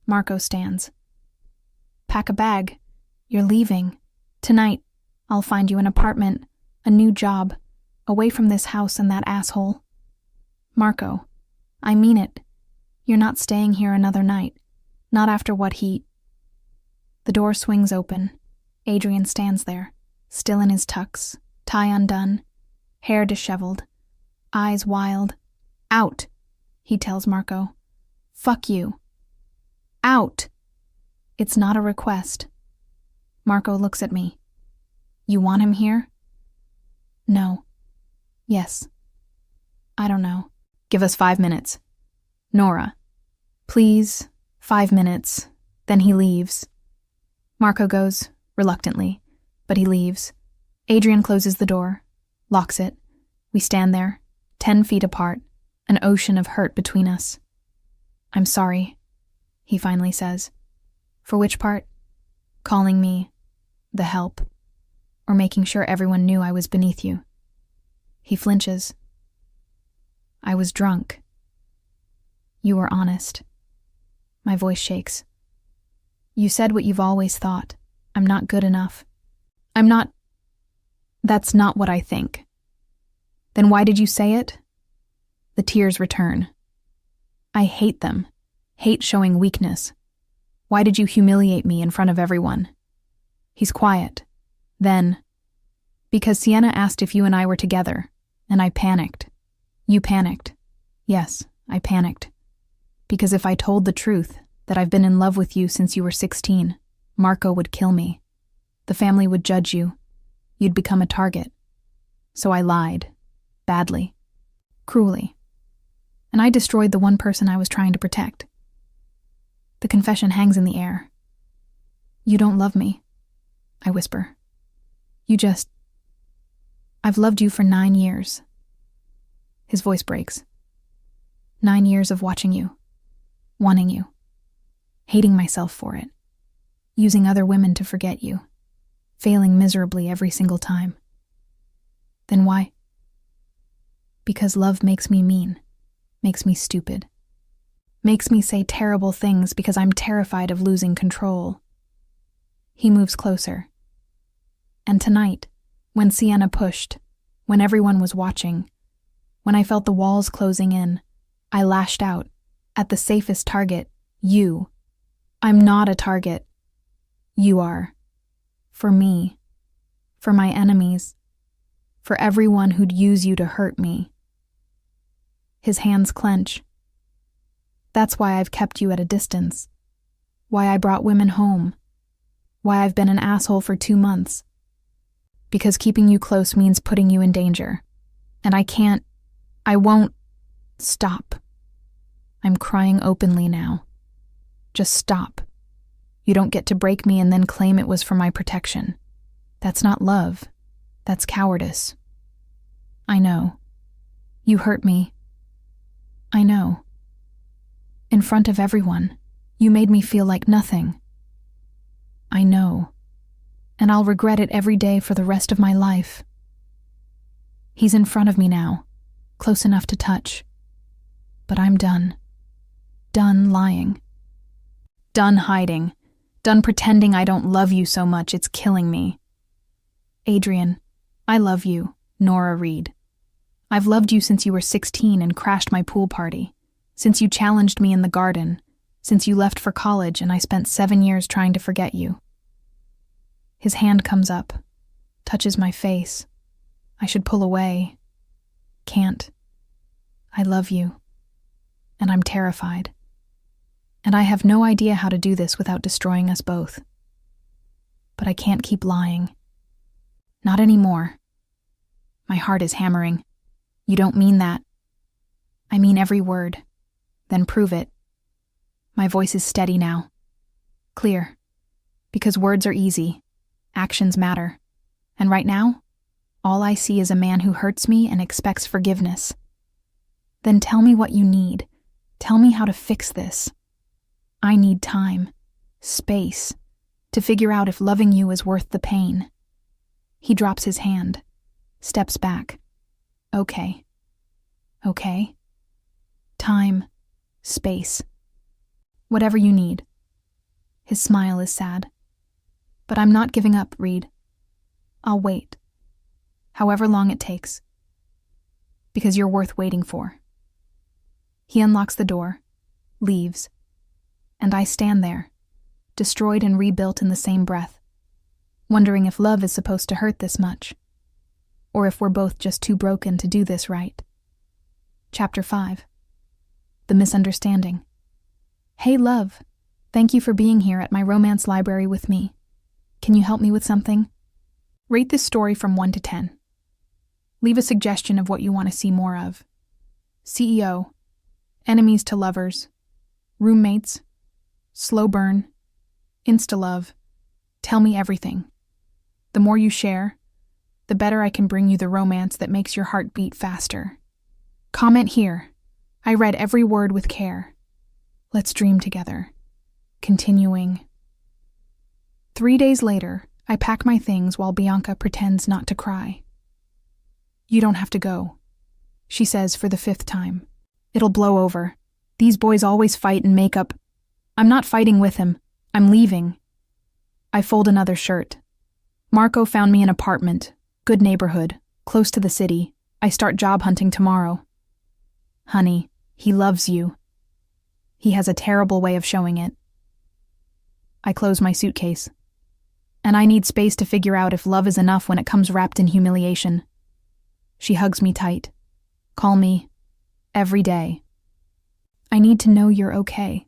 Marco stands. Pack a bag. You're leaving. Tonight, I'll find you an apartment, a new job, away from this house and that asshole. Marco, I mean it. You're not staying here another night. Not after what he... The door swings open. Adrian stands there, still in his tux, tie undone, hair disheveled, eyes wild. Out, he tells Marco. Fuck you. Out. It's not a request. Marco looks at me. You want him here? No. Yes. I don't know. Give us 5 minutes. Nora. Please, 5 minutes. Then he leaves. Marco goes, reluctantly, but he leaves. Adrian closes the door, locks it. We stand there, 10 feet apart, an ocean of hurt between us. I'm sorry, he finally says. For which part? Calling me the help, or making sure everyone knew I was beneath you. He flinches. I was drunk. You were honest. My voice shakes. You said what you've always thought. I'm not good enough. I'm not... That's not what I think. Then why did you say it? The tears return. I hate them. Hate showing weakness. Why did you humiliate me in front of everyone? He's quiet. Then, because Sienna asked if you and I were together, and I panicked. You panicked. Yes, I panicked. Because if I told the truth, that I've been in love with you since you were 16, Marco would kill me. The family would judge you. You'd become a target. So I lied. Badly. Cruelly. And I destroyed the one person I was trying to protect. The confession hangs in the air. You don't love me, I whisper. You just... I've loved you for 9 years. His voice breaks. 9 years of watching you. Wanting you. Hating myself for it. Using other women to forget you. Failing miserably every single time. Then why? Because love makes me mean. Makes me stupid. Makes me say terrible things because I'm terrified of losing control. He moves closer. And tonight, when Sienna pushed, when everyone was watching, when I felt the walls closing in, I lashed out, at the safest target, you. I'm not a target. You are. For me. For my enemies. For everyone who'd use you to hurt me. His hands clench. That's why I've kept you at a distance. Why I brought women home. Why I've been an asshole for 2 months. Because keeping you close means putting you in danger. And I won't stop. I'm crying openly now. Just stop. You don't get to break me and then claim it was for my protection. That's not love. That's cowardice. I know. You hurt me. I know. In front of everyone, you made me feel like nothing. I know. And I'll regret it every day for the rest of my life. He's in front of me now, close enough to touch. But I'm done. Done lying. Done hiding. Done pretending I don't love you so much it's killing me. Adrian, I love you, Nora Reed. I've loved you since you were 16 and crashed my pool party, since you challenged me in the garden, since you left for college and I spent 7 years trying to forget you. His hand comes up, touches my face. I should pull away. Can't. I love you. And I'm terrified. And I have no idea how to do this without destroying us both. But I can't keep lying. Not anymore. My heart is hammering. You don't mean that. I mean every word. Then prove it. My voice is steady now. Clear. Because words are easy. Actions matter. And right now, all I see is a man who hurts me and expects forgiveness. Then tell me what you need. Tell me how to fix this. I need time, space, to figure out if loving you is worth the pain. He drops his hand, steps back. Okay. Okay. Time, space. Whatever you need. His smile is sad. But I'm not giving up, Reed. I'll wait. However long it takes. Because you're worth waiting for. He unlocks the door, leaves, and I stand there, destroyed and rebuilt in the same breath, wondering if love is supposed to hurt this much, or if we're both just too broken to do this right. Chapter 5. The Misunderstanding. Hey, love. Thank you for being here at my romance library with me. Can you help me with something? Rate this story from 1 to 10. Leave a suggestion of what you want to see more of. CEO. Enemies to lovers. Roommates. Slow burn. Insta-love. Tell me everything. The more you share, the better I can bring you the romance that makes your heart beat faster. Comment here. I read every word with care. Let's dream together. Continuing. 3 days later, I pack my things while Bianca pretends not to cry. You don't have to go, she says for the 5th time. It'll blow over. These boys always fight and make up. I'm not fighting with him. I'm leaving. I fold another shirt. Marco found me an apartment, good neighborhood, close to the city. I start job hunting tomorrow. Honey, he loves you. He has a terrible way of showing it. I close my suitcase. And I need space to figure out if love is enough when it comes wrapped in humiliation. She hugs me tight. Call me. Every day. I need to know you're okay.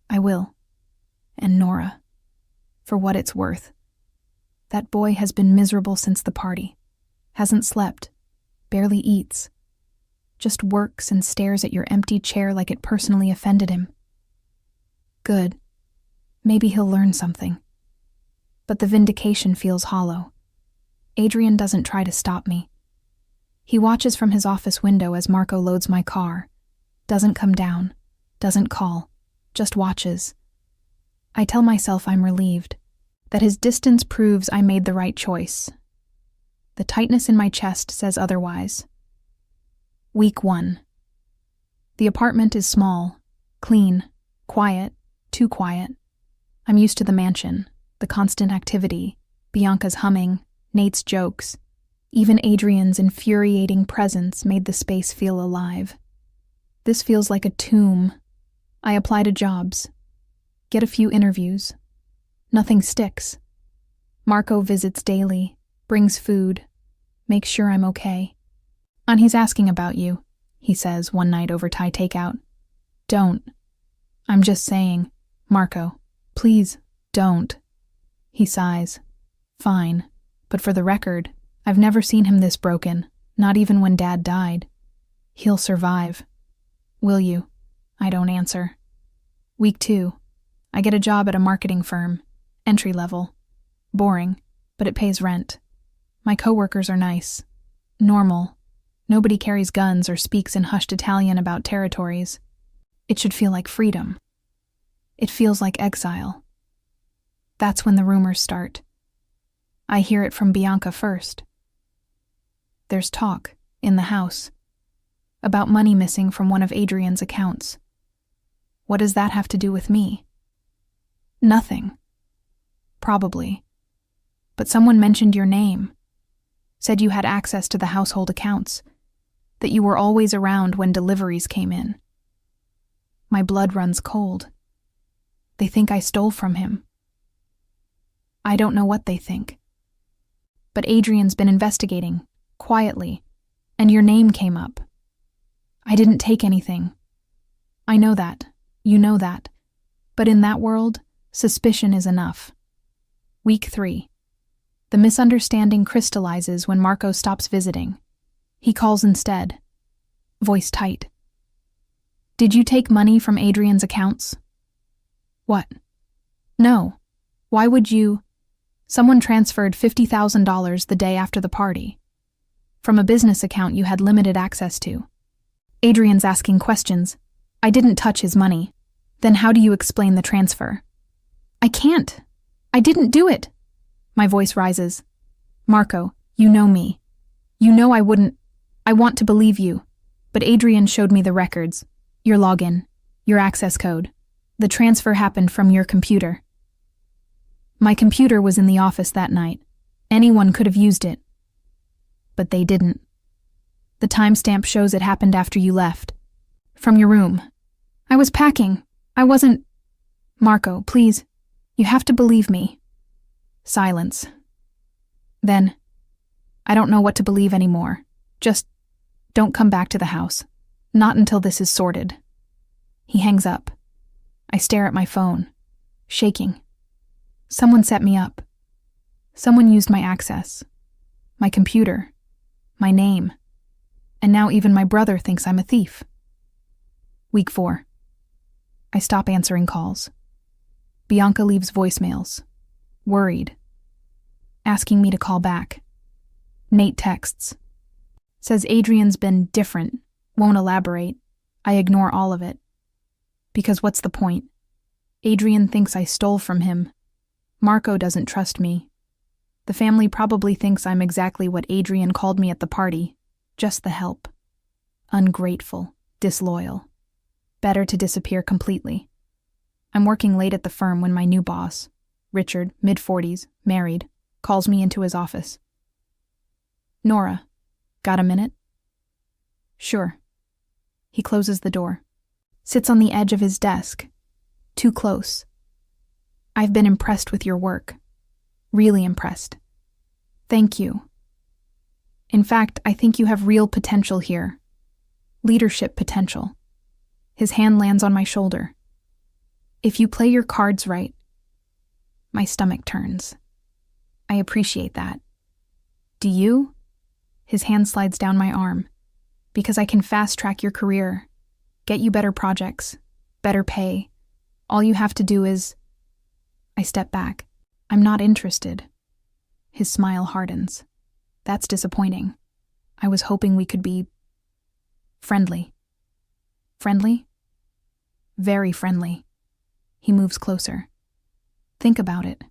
I will. And Nora. For what it's worth. That boy has been miserable since the party. Hasn't slept. Barely eats. Just works and stares at your empty chair like it personally offended him. Good. Maybe he'll learn something. But the vindication feels hollow. Adrian doesn't try to stop me. He watches from his office window as Marco loads my car. Doesn't come down. Doesn't call. Just watches. I tell myself I'm relieved. That his distance proves I made the right choice. The tightness in my chest says otherwise. Week 1. The apartment is small, clean, quiet, too quiet. I'm used to the mansion, the constant activity, Bianca's humming, Nate's jokes. Even Adrian's infuriating presence made the space feel alive. This feels like a tomb. I apply to jobs. Get a few interviews. Nothing sticks. Marco visits daily, brings food, makes sure I'm okay. And he's asking about you, he says one night over Thai takeout. Don't. I'm just saying, Marco, please, don't. He sighs. Fine, but for the record, I've never seen him this broken, not even when Dad died. He'll survive. Will you? I don't answer. Week 2. I get a job at a marketing firm, entry level. Boring, but it pays rent. My coworkers are nice. Normal. Nobody carries guns or speaks in hushed Italian about territories. It should feel like freedom. It feels like exile. That's when the rumors start. I hear it from Bianca first. There's talk, in the house, about money missing from one of Adrian's accounts. What does that have to do with me? Nothing. Probably. But someone mentioned your name. Said you had access to the household accounts. That you were always around when deliveries came in. My blood runs cold. They think I stole from him. I don't know what they think. But Adrian's been investigating, quietly, and your name came up. I didn't take anything. I know that. You know that. But in that world, suspicion is enough. Week 3. The misunderstanding crystallizes when Marco stops visiting. He calls instead. Voice tight. Did you take money from Adrian's accounts? What? No. Why would you? Someone transferred $50,000 the day after the party. From a business account you had limited access to. Adrian's asking questions. I didn't touch his money. Then how do you explain the transfer? I can't. I didn't do it. My voice rises. Marco, you know me. You know I wouldn't. I want to believe you. But Adrian showed me the records. Your login. Your access code. The transfer happened from your computer. My computer was in the office that night. Anyone could have used it. But they didn't. The timestamp shows it happened after you left. From your room. I was packing. I wasn't... Marco, please. You have to believe me. Silence. Then, I don't know what to believe anymore. Just don't come back to the house. Not until this is sorted. He hangs up. I stare at my phone, shaking. Someone set me up. Someone used my access. My computer. My name. And now even my brother thinks I'm a thief. Week 4. I stop answering calls. Bianca leaves voicemails. Worried. Asking me to call back. Nate texts. Says Adrian's been different. Won't elaborate. I ignore all of it. Because what's the point? Adrian thinks I stole from him. Marco doesn't trust me. The family probably thinks I'm exactly what Adrian called me at the party. Just the help. Ungrateful. Disloyal. Better to disappear completely. I'm working late at the firm when my new boss, Richard, mid-40s, married, calls me into his office. Nora, got a minute? Sure. He closes the door. Sits on the edge of his desk. Too close. I've been impressed with your work. Really impressed. Thank you. In fact, I think you have real potential here. Leadership potential. His hand lands on my shoulder. If you play your cards right. My stomach turns. I appreciate that. Do you? His hand slides down my arm. Because I can fast-track your career. Get you better projects. Better pay. All you have to do is... I step back. I'm not interested. His smile hardens. That's disappointing. I was hoping we could be... friendly. Friendly? Very friendly. He moves closer. Think about it.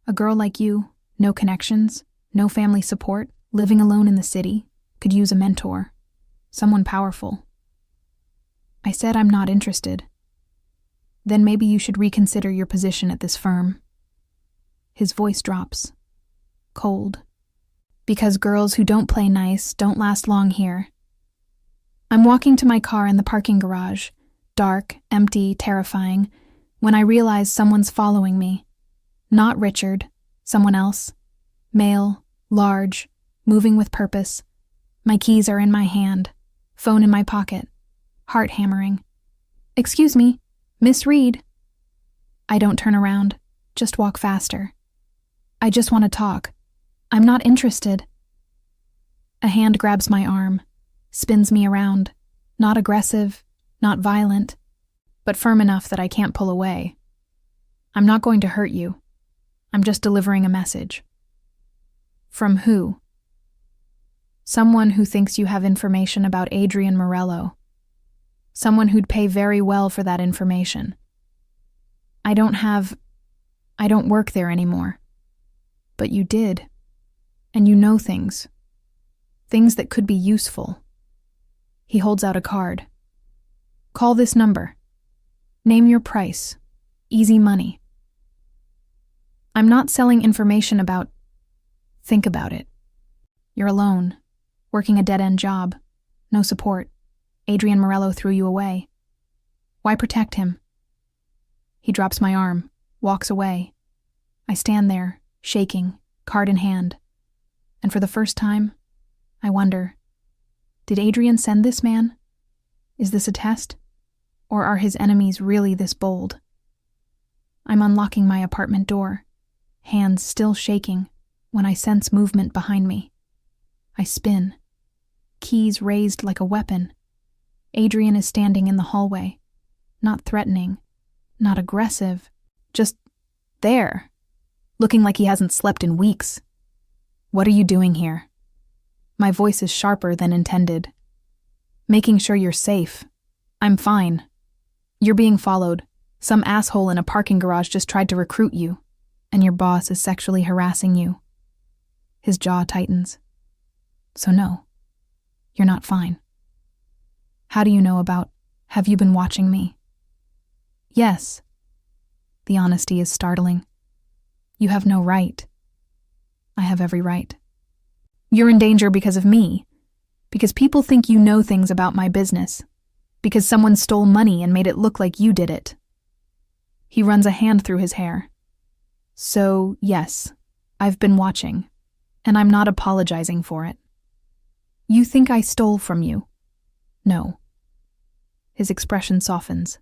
A girl like you, no connections, no family support, living alone in the city, could use a mentor. Someone powerful. I said I'm not interested. Then maybe you should reconsider your position at this firm. His voice drops. Cold. Because girls who don't play nice don't last long here. I'm walking to my car in the parking garage, dark, empty, terrifying, when I realize someone's following me. Not Richard, someone else. Male, large, moving with purpose. My keys are in my hand, phone in my pocket, heart hammering. Excuse me, Miss Reed. I don't turn around, just walk faster. I just want to talk. I'm not interested. A hand grabs my arm, spins me around, not aggressive, not violent, but firm enough that I can't pull away. I'm not going to hurt you. I'm just delivering a message. From who? Someone who thinks you have information about Adrian Morello. Someone who'd pay very well for that information. I don't work there anymore. But you did. And you know things. Things that could be useful. He holds out a card. Call this number. Name your price. Easy money. I'm not selling information about... Think about it. You're alone, working a dead-end job, no support. Adrian Morello threw you away. Why protect him? He drops my arm, walks away. I stand there, shaking, card in hand. And for the first time, I wonder, did Adrian send this man? Is this a test? Or are his enemies really this bold? I'm unlocking my apartment door. hands still shaking, when I sense movement behind me. I spin, keys raised like a weapon. Adrian is standing in the hallway, not threatening, not aggressive, just there, looking like he hasn't slept in weeks. "What are you doing here?" My voice is sharper than intended. "Making sure you're safe. I'm fine. You're being followed. Some asshole in a parking garage just tried to recruit you, and your boss is sexually harassing you." His jaw tightens. "So no, you're not fine." "How do you know about, have you been watching me?" "Yes." The honesty is startling. "You have no right." "I have every right." "You're in danger because of me, because people think you know things about my business, because someone stole money and made it look like you did it." He runs a hand through his hair. "So, yes, I've been watching, and I'm not apologizing for it." "You think I stole from you?" "No." His expression softens.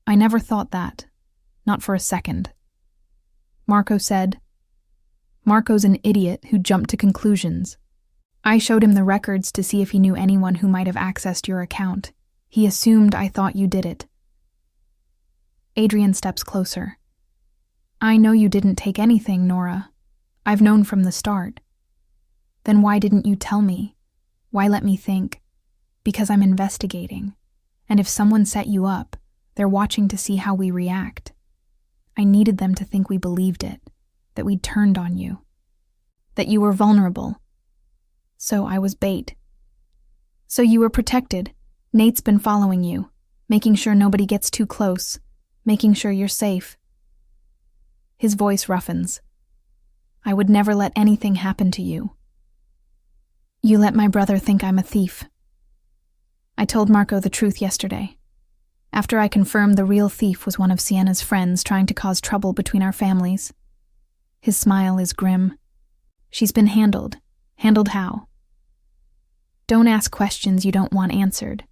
"I never thought that, not for a second." Marco said, "Marco's an idiot who jumped to conclusions. I showed him the records to see if he knew anyone who might have accessed your account. He assumed I thought you did it." Adrian steps closer. "I know you didn't take anything, Nora. I've known from the start." "Then why didn't you tell me? Why let me think?" "Because I'm investigating. And if someone set you up, they're watching to see how we react. I needed them to think we believed it, that we'd turned on you, that you were vulnerable. So I was bait. So you were protected. Nate's been following you, making sure nobody gets too close, making sure you're safe." His voice roughens. "I would never let anything happen to you. You let my brother think I'm a thief." I told Marco the truth yesterday, after I confirmed the real thief was one of Sienna's friends trying to cause trouble between our families. His smile is grim. "She's been handled. Handled how?" "Don't ask questions you don't want answered."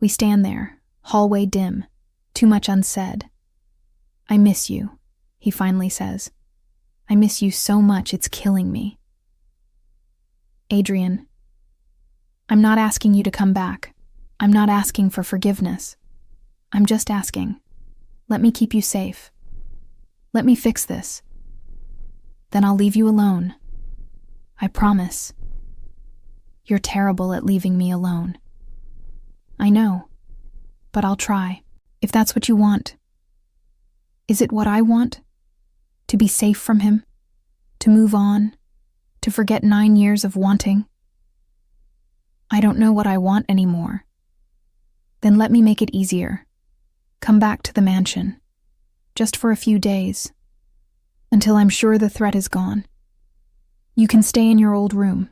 We stand there, hallway dim, too much unsaid. "I miss you," he finally says. "I miss you so much it's killing me." "Adrian, I'm not asking you to come back. I'm not asking for forgiveness. I'm just asking, let me keep you safe. Let me fix this. Then I'll leave you alone. I promise." "You're terrible at leaving me alone." "I know, but I'll try, if that's what you want." "Is it what I want? To be safe from him? To move on? To forget 9 years of wanting?" "I don't know what I want anymore." "Then let me make it easier. Come back to the mansion, just for a few days, until I'm sure the threat is gone. You can stay in your old room.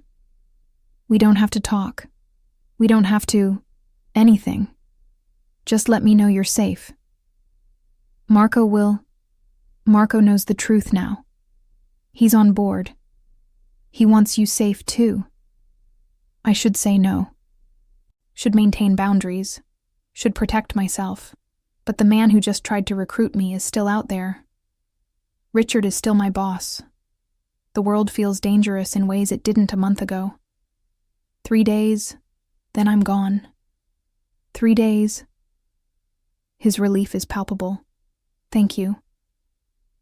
We don't have to talk. We don't have to... anything. Just let me know you're safe." Marco knows the truth now. He's on board. He wants you safe too. I should say no. Should maintain boundaries. Should protect myself. But the man who just tried to recruit me is still out there. Richard is still my boss. The world feels dangerous in ways it didn't a month ago. 3 days, then I'm gone. 3 days. His relief is palpable. "Thank you."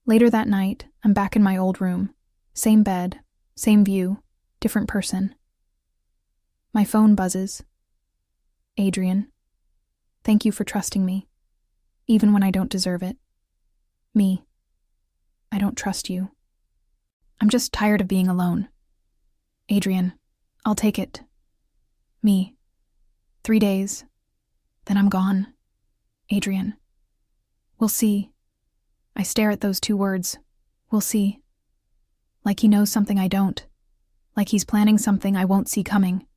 Later that night, I'm back in my old room. Same bed, same view, different person. My phone buzzes. "Adrian, thank you for trusting me, even when I don't deserve it. Me, I don't trust you. I'm just tired of being alone. Adrian, I'll take it. Me, 3 days, then I'm gone. Adrian, we'll see." I stare at those 2 words. We'll see. Like he knows something I don't. Like he's planning something I won't see coming.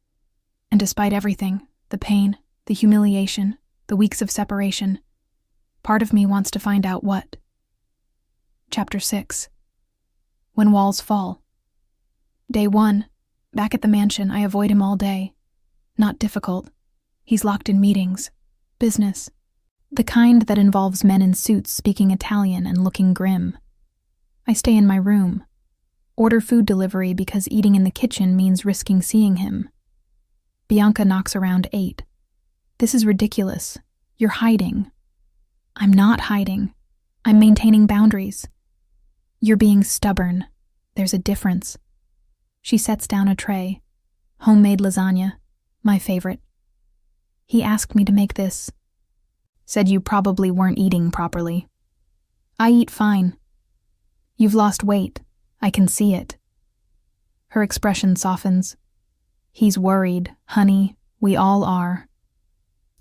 And despite everything, the pain, the humiliation, the weeks of separation, part of me wants to find out what. Chapter 6. When walls fall. Day 1. Back at the mansion, I avoid him all day. Not difficult. He's locked in meetings. Business. The kind that involves men in suits speaking Italian and looking grim. I stay in my room. Order food delivery because eating in the kitchen means risking seeing him. Bianca knocks around 8. This is ridiculous. You're hiding. I'm not hiding. I'm maintaining boundaries. You're being stubborn. There's a difference. She sets down a tray. Homemade lasagna. My favorite. He asked me to make this. Said you probably weren't eating properly. I eat fine. You've lost weight. I can see it. Her expression softens. He's worried, honey. We all are.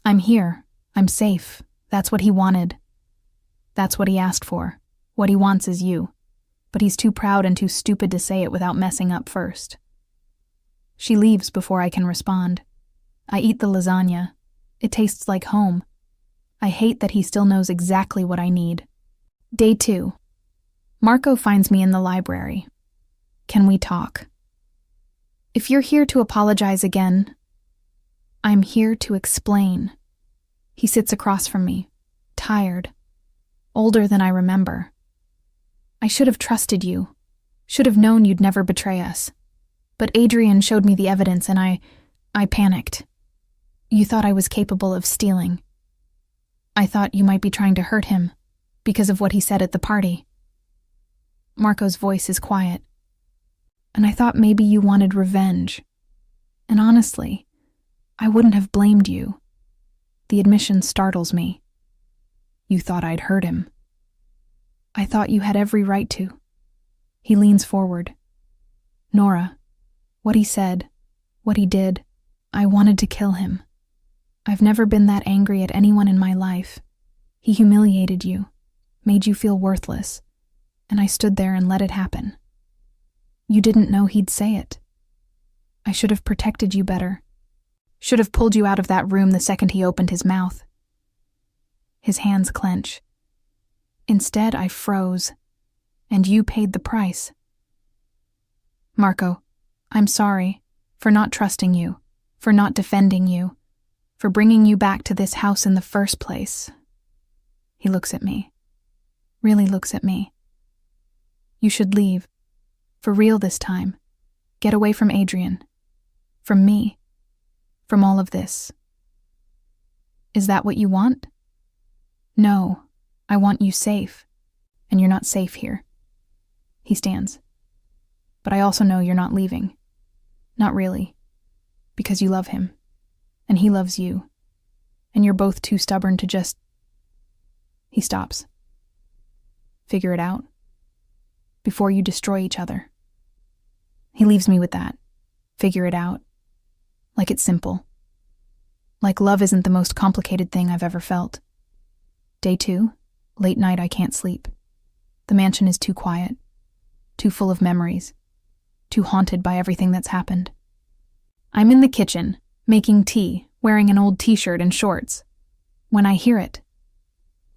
I'm here. I'm safe. That's what he wanted. That's what he asked for. What he wants is you. But he's too proud and too stupid to say it without messing up first. She leaves before I can respond. I eat the lasagna. It tastes like home. I hate that he still knows exactly what I need. Day 2. Marco finds me in the library. Can we talk? If you're here to apologize again, I'm here to explain. He sits across from me, tired, older than I remember. I should have trusted you, should have known you'd never betray us. But Adrian showed me the evidence and I panicked. You thought I was capable of stealing. I thought you might be trying to hurt him because of what he said at the party. Marco's voice is quiet. And I thought maybe you wanted revenge. And honestly, I wouldn't have blamed you. The admission startles me. You thought I'd hurt him. I thought you had every right to. He leans forward. Nora, what he said, what he did, I wanted to kill him. I've never been that angry at anyone in my life. He humiliated you, made you feel worthless, and I stood there and let it happen. You didn't know he'd say it. I should have protected you better. Should have pulled you out of that room the second he opened his mouth. His hands clench. Instead, I froze, and you paid the price. Marco, I'm sorry for not trusting you, for not defending you, for bringing you back to this house in the first place. He looks at me, really looks at me. You should leave, for real this time. Get away from Adrian, from me, from all of this. Is that what you want? No, I want you safe, and you're not safe here. He stands. But I also know you're not leaving. Not really, because you love him, and he loves you, and you're both too stubborn to just... He stops. Figure it out. Before you destroy each other. He leaves me with that. Figure it out. Like it's simple. Like love isn't the most complicated thing I've ever felt. Day 2, late night I can't sleep. The mansion is too quiet. Too full of memories. Too haunted by everything that's happened. I'm in the kitchen, making tea, wearing an old t-shirt and shorts. When I hear it.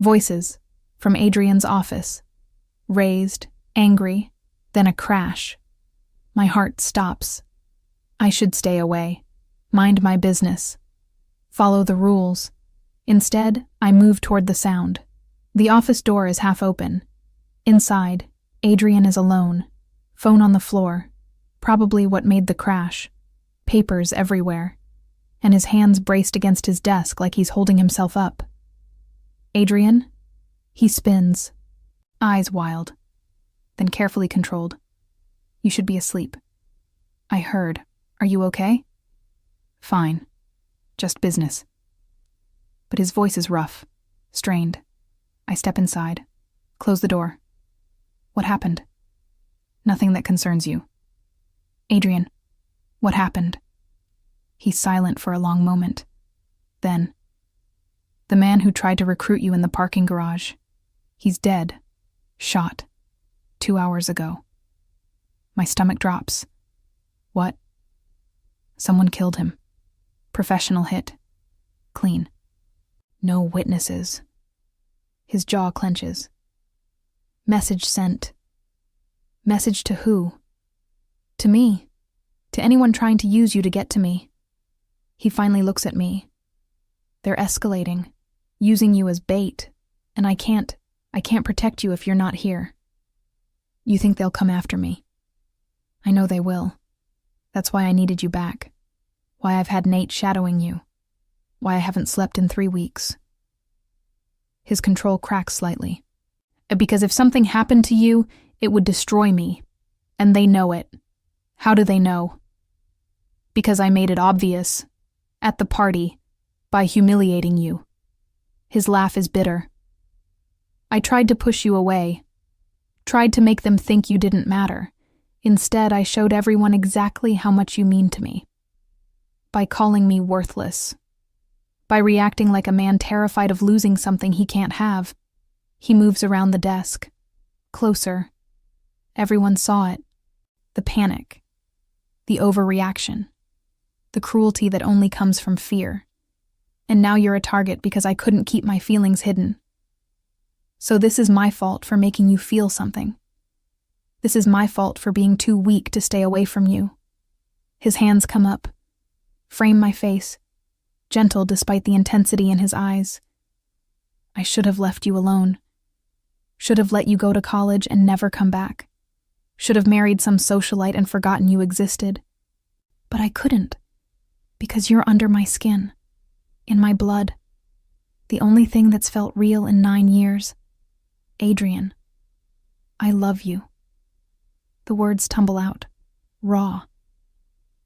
Voices from Adrian's office. Raised, angry, then a crash. My heart stops. I should stay away. Mind my business. Follow the rules. Instead, I move toward the sound. The office door is half open. Inside, Adrian is alone. Phone on the floor. Probably what made the crash. Papers everywhere. And his hands braced against his desk like he's holding himself up. Adrian? He spins. Eyes wild. Then carefully controlled. You should be asleep. I heard. Are you okay? Fine. Just business. But his voice is rough, strained. I step inside. Close the door. What happened? Nothing that concerns you. Adrian, what happened? He's silent for a long moment. Then, the man who tried to recruit you in the parking garage. He's dead. Shot. 2 hours ago. My stomach drops. What? Someone killed him. Professional hit. Clean. No witnesses. His jaw clenches. Message sent. Message to who? To me. To anyone trying to use you to get to me. He finally looks at me. They're escalating, using you as bait, and I can't protect you if you're not here. You think they'll come after me. I know they will. That's why I needed you back. Why I've had Nate shadowing you. Why I haven't slept in 3 weeks. His control cracks slightly. Because if something happened to you, it would destroy me. And they know it. How do they know? Because I made it obvious. At the party. By humiliating you. His laugh is bitter. I tried to push you away. Tried to make them think you didn't matter. Instead, I showed everyone exactly how much you mean to me. By calling me worthless. By reacting like a man terrified of losing something he can't have. He moves around the desk. Closer. Everyone saw it. The panic. The overreaction. The cruelty that only comes from fear. And now you're a target because I couldn't keep my feelings hidden. So this is my fault for making you feel something. This is my fault for being too weak to stay away from you. His hands come up. Frame my face. Gentle despite the intensity in his eyes. I should have left you alone. Should have let you go to college and never come back. Should have married some socialite and forgotten you existed. But I couldn't. Because you're under my skin. In my blood. The only thing that's felt real in 9 years. Adrian. I love you. The words tumble out. Raw.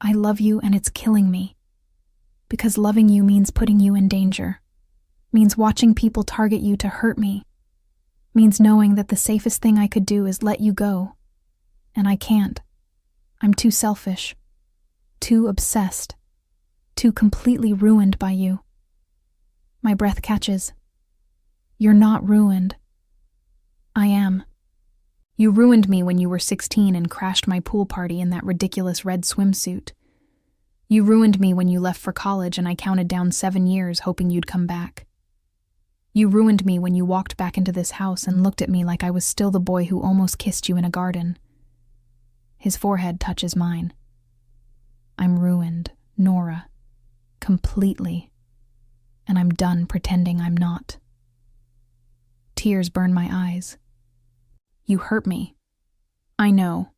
I love you and it's killing me. Because loving you means putting you in danger. Means watching people target you to hurt me. Means knowing that the safest thing I could do is let you go. And I can't. I'm too selfish. Too obsessed. Too completely ruined by you. My breath catches. You're not ruined. I am. You ruined me when you were 16 and crashed my pool party in that ridiculous red swimsuit. You ruined me when you left for college and I counted down 7 years hoping you'd come back. You ruined me when you walked back into this house and looked at me like I was still the boy who almost kissed you in a garden. His forehead touches mine. I'm ruined, Nora. Completely. And I'm done pretending I'm not. Tears burn my eyes. You hurt me. I know.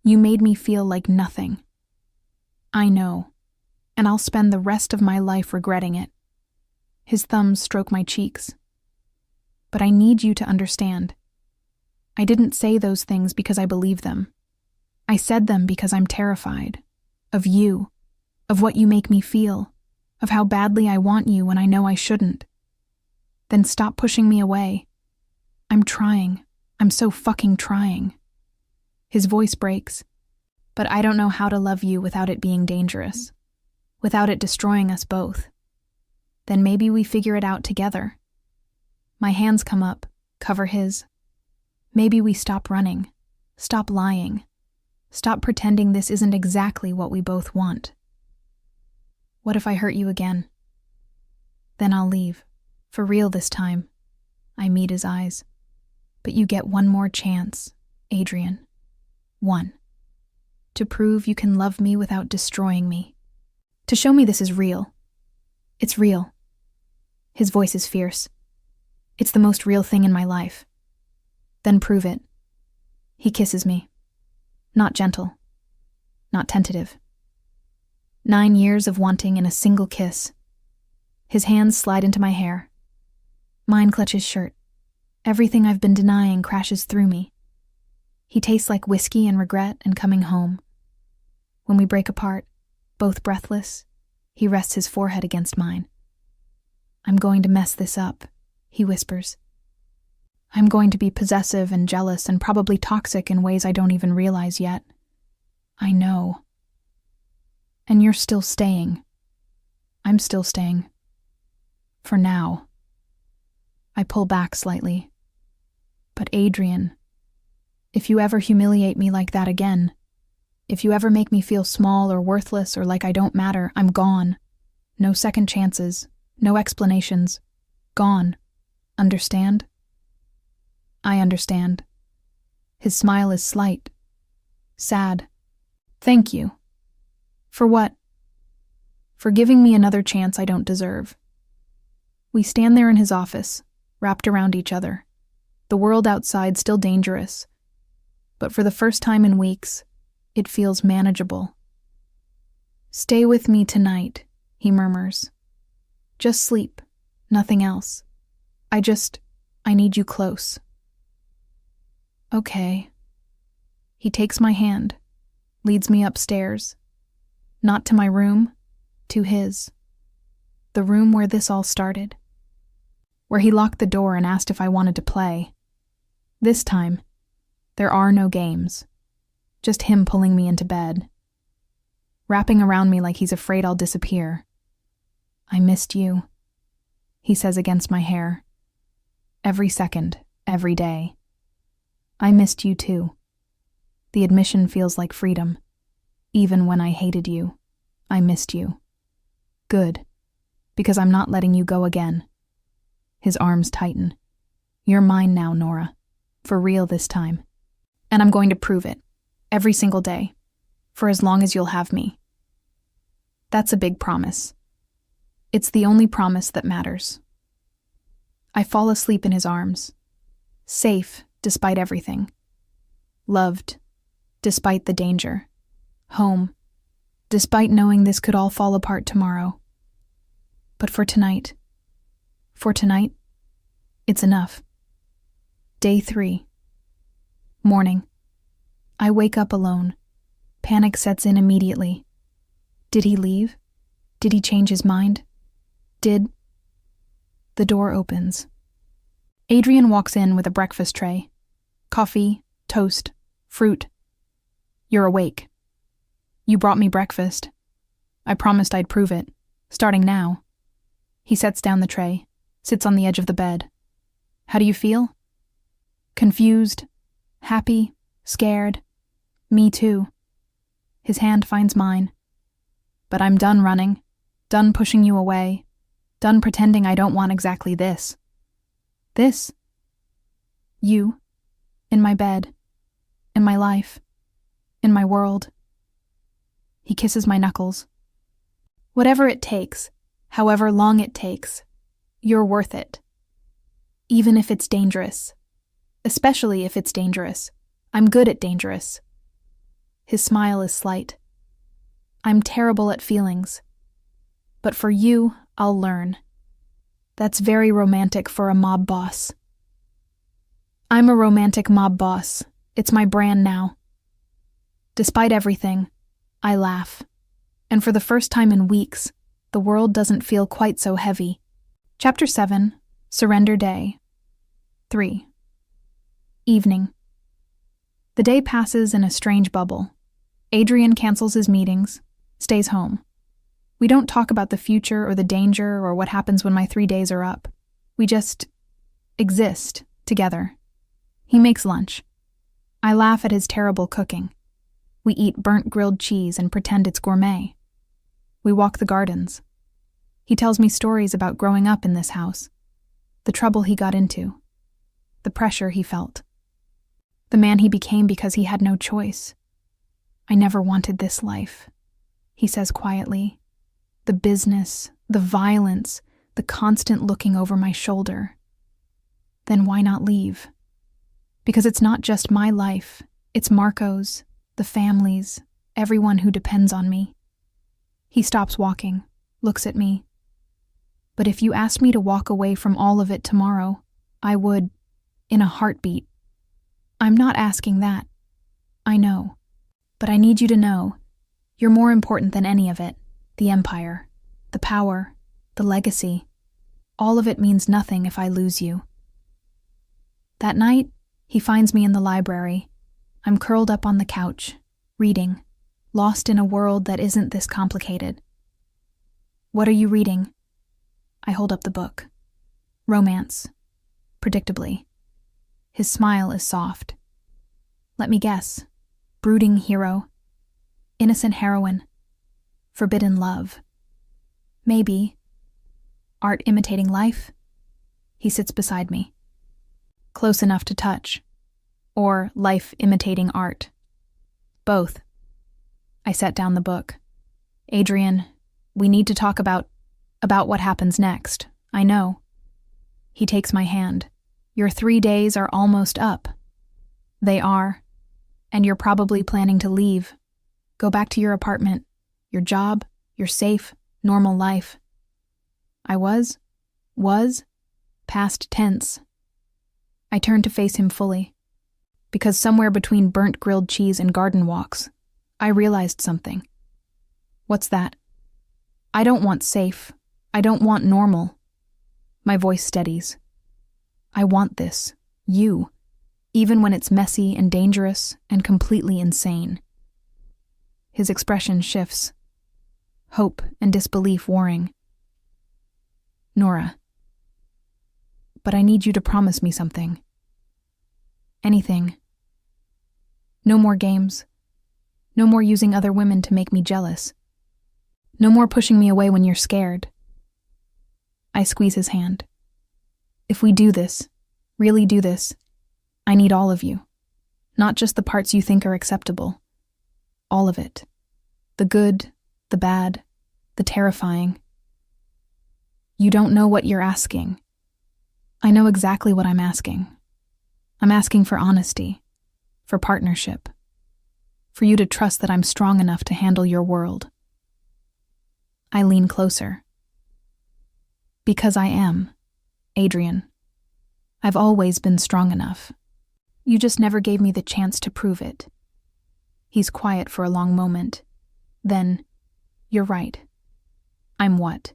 You made me feel like nothing. I know. And I'll spend the rest of my life regretting it. His thumbs stroke my cheeks. But I need you to understand. I didn't say those things because I believe them. I said them because I'm terrified. Of you. Of what you make me feel. Of how badly I want you when I know I shouldn't. Then stop pushing me away. I'm trying. I'm so fucking trying. His voice breaks. But I don't know how to love you without it being dangerous. Without it destroying us both. Then maybe we figure it out together. My hands come up, cover his. Maybe we stop running. Stop lying. Stop pretending this isn't exactly what we both want. What if I hurt you again? Then I'll leave. For real this time. I meet his eyes. But you get one more chance, Adrian. One. To prove you can love me without destroying me. To show me this is real. It's real. His voice is fierce. It's the most real thing in my life. Then prove it. He kisses me. Not gentle. Not tentative. 9 years of wanting in a single kiss. His hands slide into my hair. Mine clutch his shirt. Everything I've been denying crashes through me. He tastes like whiskey and regret and coming home. When we break apart, both breathless, he rests his forehead against mine. I'm going to mess this up, he whispers. I'm going to be possessive and jealous and probably toxic in ways I don't even realize yet. I know. And you're still staying. I'm still staying. For now. I pull back slightly. But Adrian, if you ever humiliate me like that again, if you ever make me feel small or worthless or like I don't matter, I'm gone. No second chances, no explanations. Gone. Understand? I understand. His smile is slight. Sad. Thank you. For what? For giving me another chance I don't deserve. We stand there in his office, wrapped around each other. The world outside still dangerous, but for the first time in weeks, it feels manageable. "Stay with me tonight," he murmurs. "Just sleep, nothing else. I need you close." Okay. He takes my hand, leads me upstairs. Not to my room, to his. The room where this all started. Where he locked the door and asked if I wanted to play. This time, there are no games. Just him pulling me into bed. Wrapping around me like he's afraid I'll disappear. "I missed you," he says against my hair. Every second, every day. I missed you too. The admission feels like freedom. Even when I hated you, I missed you. Good, because I'm not letting you go again. His arms tighten. "You're mine now, Nora. For real this time. And I'm going to prove it. Every single day. For as long as you'll have me." That's a big promise. It's the only promise that matters. I fall asleep in his arms. Safe, despite everything. Loved, despite the danger. Home, despite knowing this could all fall apart tomorrow. But for tonight, it's enough. Day 3. Morning. I wake up alone. Panic sets in immediately. Did he leave? Did he change his mind? The door opens. Adrian walks in with a breakfast tray. Coffee, toast, fruit. "You're awake. You brought me breakfast. I promised I'd prove it, starting now." He sets down the tray, sits on the edge of the bed. "How do you feel?" "Confused, happy, scared. Me too." His hand finds mine. "But I'm done running, done pushing you away, done pretending I don't want exactly this." "This?" "You. In my bed. In my life. In my world." He kisses my knuckles. "Whatever it takes, however long it takes, you're worth it. Even if it's dangerous. Especially if it's dangerous. I'm good at dangerous." His smile is slight. "I'm terrible at feelings. But for you, I'll learn. That's very romantic for a mob boss." I'm a romantic mob boss. It's my brand now. Despite everything, I laugh. And for the first time in weeks, the world doesn't feel quite so heavy. Chapter 7, Surrender Day. 3. Evening. The day passes in a strange bubble. Adrian cancels his meetings, stays home. We don't talk about the future or the danger or what happens when my 3 days are up. We just exist together. He makes lunch. I laugh at his terrible cooking. We eat burnt grilled cheese and pretend it's gourmet. We walk the gardens. He tells me stories about growing up in this house, the trouble he got into, the pressure he felt, the man he became because he had no choice. "I never wanted this life," he says quietly. The business, the violence, the constant looking over my shoulder. Then why not leave? Because it's not just my life, it's Marco's, the family's, everyone who depends on me. He stops walking, looks at me. "But if you asked me to walk away from all of it tomorrow, I would, in a heartbeat." "I'm not asking that. I know. But I need you to know, you're more important than any of it. The empire, the power, the legacy. All of it means nothing if I lose you." That night, he finds me in the library. I'm curled up on the couch, reading, lost in a world that isn't this complicated. "What are you reading?" I hold up the book. Romance. Predictably. His smile is soft. "Let me guess. Brooding hero. Innocent heroine. Forbidden love. Maybe. Art imitating life?" He sits beside me. "Close enough to touch. Or life imitating art. Both." I set down the book. "Adrian, we need to talk about what happens next. I know." He takes my hand. "Your 3 days are almost up." They are. And you're probably planning to leave. Go back to your apartment, your job, your safe, normal life. I was, past tense. I turned to face him fully, because somewhere between burnt grilled cheese and garden walks, I realized something. What's that? I don't want safe. I don't want normal. My voice steadies. I want this, you, even when it's messy and dangerous and completely insane. His expression shifts, hope and disbelief warring. Nora, but I need you to promise me something. Anything. No more games. No more using other women to make me jealous. No more pushing me away when you're scared. I squeeze his hand. If we do this, really do this, I need all of you. Not just the parts you think are acceptable. All of it. The good, the bad, the terrifying. You don't know what you're asking. I know exactly what I'm asking. I'm asking for honesty, for partnership, for you to trust that I'm strong enough to handle your world. I lean closer. Because I am, Adrian. I've always been strong enough. You just never gave me the chance to prove it. He's quiet for a long moment. Then, you're right. I'm what?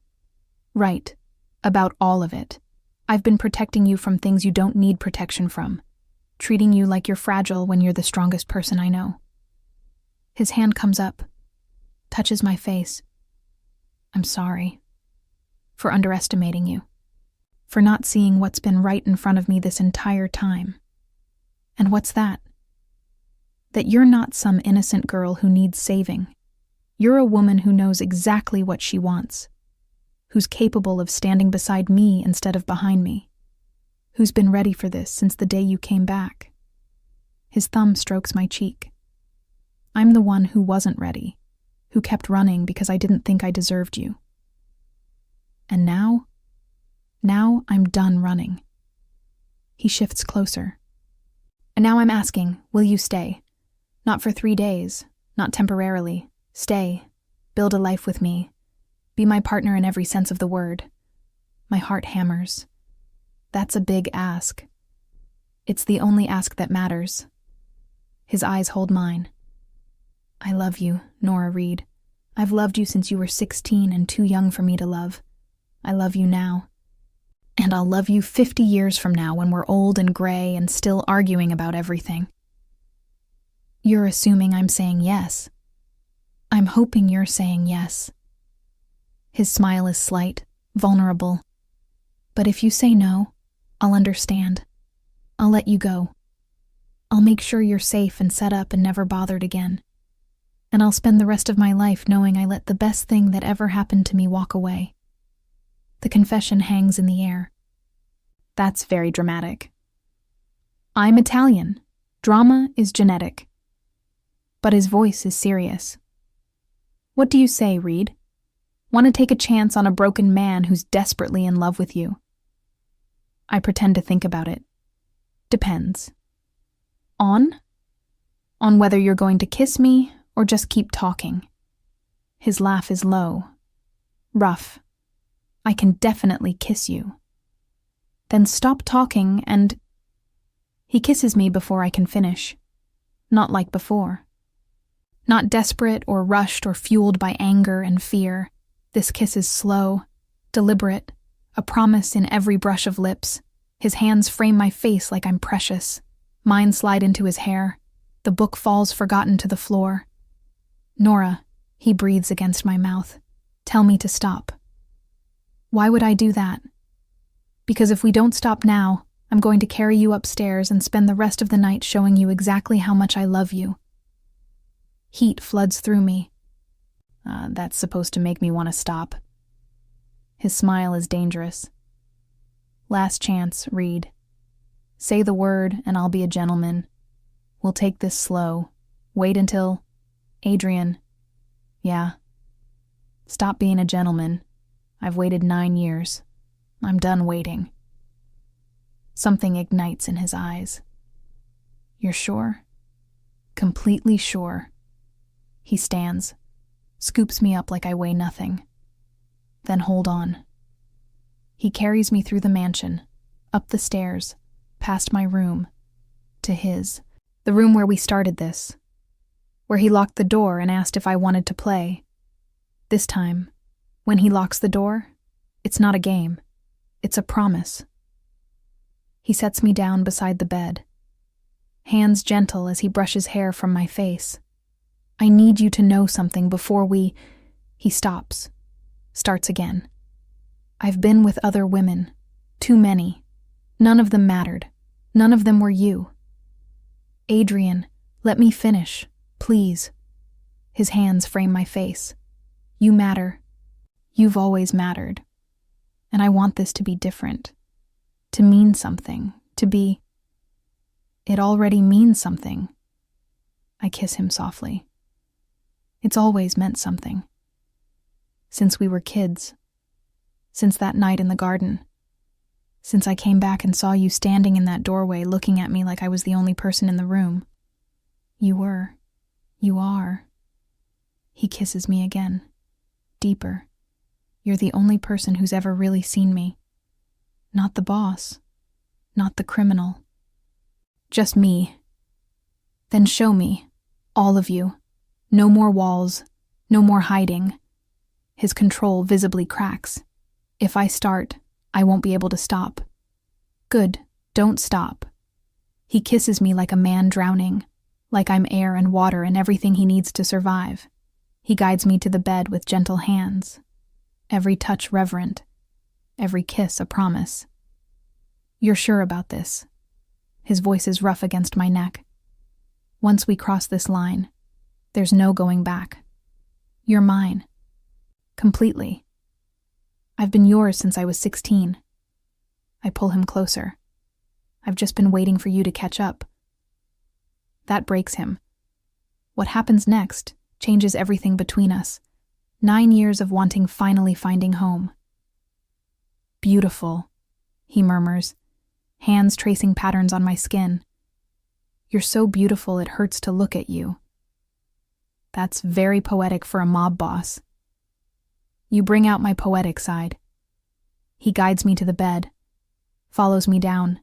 Right. About all of it. I've been protecting you from things you don't need protection from. Treating you like you're fragile when you're the strongest person I know. His hand comes up, touches my face. I'm sorry. For underestimating you. For not seeing what's been right in front of me this entire time. And what's that? That you're not some innocent girl who needs saving. You're a woman who knows exactly what she wants. Who's capable of standing beside me instead of behind me. Who's been ready for this since the day you came back. His thumb strokes my cheek. I'm the one who wasn't ready, who kept running because I didn't think I deserved you. And now I'm done running. He shifts closer. And now I'm asking, will you stay? Not for 3 days, not temporarily. Stay, build a life with me. Be my partner in every sense of the word. My heart hammers. That's a big ask. It's the only ask that matters. His eyes hold mine. I love you, Nora Reed. I've loved you since you were 16 and too young for me to love. I love you now. And I'll love you 50 years from now when we're old and gray and still arguing about everything. You're assuming I'm saying yes. I'm hoping you're saying yes. His smile is slight, vulnerable. But if you say no, I'll understand. I'll let you go. I'll make sure you're safe and set up and never bothered again. And I'll spend the rest of my life knowing I let the best thing that ever happened to me walk away. The confession hangs in the air. That's very dramatic. I'm Italian. Drama is genetic. But his voice is serious. What do you say, Reed? Want to take a chance on a broken man who's desperately in love with you? I pretend to think about it. Depends. On? On whether you're going to kiss me or just keep talking. His laugh is low. Rough. I can definitely kiss you. Then stop talking and... He kisses me before I can finish. Not like before. Not desperate or rushed or fueled by anger and fear. This kiss is slow, deliberate, a promise in every brush of lips. His hands frame my face like I'm precious. Mine slide into his hair. The book falls forgotten to the floor. Nora, he breathes against my mouth. Tell me to stop. Why would I do that? Because if we don't stop now, I'm going to carry you upstairs and spend the rest of the night showing you exactly how much I love you. Heat floods through me. That's supposed to make me want to stop. His smile is dangerous. Last chance, Reed. Say the word and I'll be a gentleman. We'll take this slow. Wait until... Adrian. Yeah. Stop being a gentleman. I've waited 9 years. I'm done waiting. Something ignites in his eyes. You're sure? Completely sure. He stands, scoops me up like I weigh nothing. Then hold on. He carries me through the mansion, up the stairs, past my room, to his. The room where we started this. Where he locked the door and asked if I wanted to play. This time, when he locks the door, it's not a game. It's a promise. He sets me down beside the bed. Hands gentle as he brushes hair from my face. I need you to know something before we... He stops. Starts again. I've been with other women. Too many. None of them mattered. None of them were you. Adrian, let me finish, please. His hands frame my face. You matter. You've always mattered. And I want this to be different. To mean something. To be... It already means something. I kiss him softly. It's always meant something. Since we were kids. Since that night in the garden. Since I came back and saw you standing in that doorway looking at me like I was the only person in the room. You were. You are. He kisses me again. Deeper. You're the only person who's ever really seen me. Not the boss. Not the criminal. Just me. Then show me. All of you. No more walls. No more hiding. His control visibly cracks. If I start, I won't be able to stop. Good, don't stop. He kisses me like a man drowning, like I'm air and water and everything he needs to survive. He guides me to the bed with gentle hands, every touch reverent, every kiss a promise. You're sure about this? His voice is rough against my neck. Once we cross this line, there's no going back. You're mine. Completely. I've been yours since I was 16. I pull him closer. I've just been waiting for you to catch up. That breaks him. What happens next changes everything between us. 9 years of wanting finally finding home. Beautiful, he murmurs, hands tracing patterns on my skin. You're so beautiful it hurts to look at you. That's very poetic for a mob boss. You bring out my poetic side. He guides me to the bed, follows me down,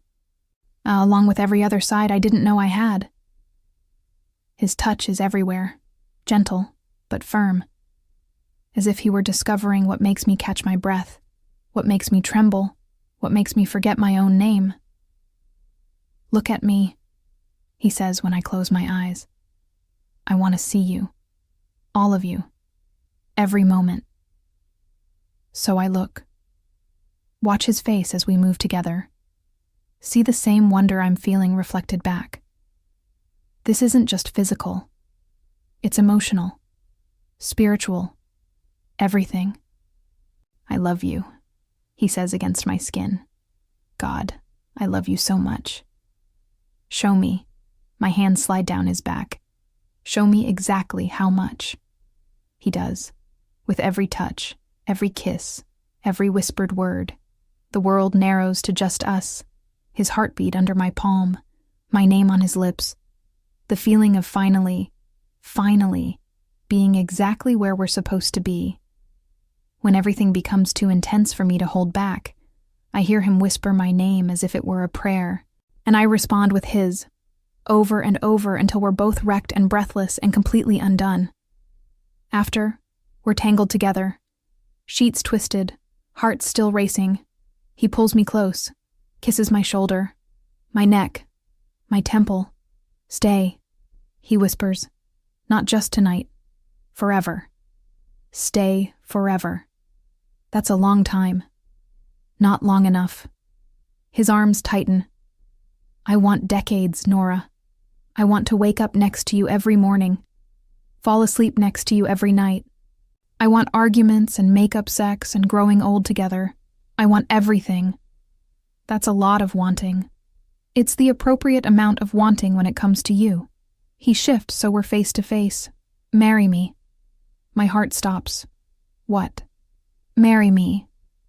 along with every other side I didn't know I had. His touch is everywhere, gentle but firm, as if he were discovering what makes me catch my breath, what makes me tremble, what makes me forget my own name. Look at me, he says when I close my eyes. I want to see you, all of you, every moment. So I look. Watch his face as we move together. See the same wonder I'm feeling reflected back. This isn't just physical. It's emotional, spiritual, everything. I love you, he says against my skin. God, I love you so much. Show me. My hands slide down his back. Show me exactly how much. He does, with every touch. Every kiss, every whispered word. The world narrows to just us, his heartbeat under my palm, my name on his lips. The feeling of finally being exactly where we're supposed to be. When everything becomes too intense for me to hold back, I hear him whisper my name as if it were a prayer, and I respond with his, over and over until we're both wrecked and breathless and completely undone. After, we're tangled together. Sheets twisted, heart still racing. He pulls me close, kisses my shoulder, my neck, my temple. Stay, he whispers. Not just tonight. Forever. Stay forever. That's a long time. Not long enough. His arms tighten. I want decades, Nora. I want to wake up next to you every morning. Fall asleep next to you every night. I want arguments and make-up sex and growing old together. I want everything. That's a lot of wanting. It's the appropriate amount of wanting when it comes to you. He shifts so we're face to face. Marry me. My heart stops. What? Marry me.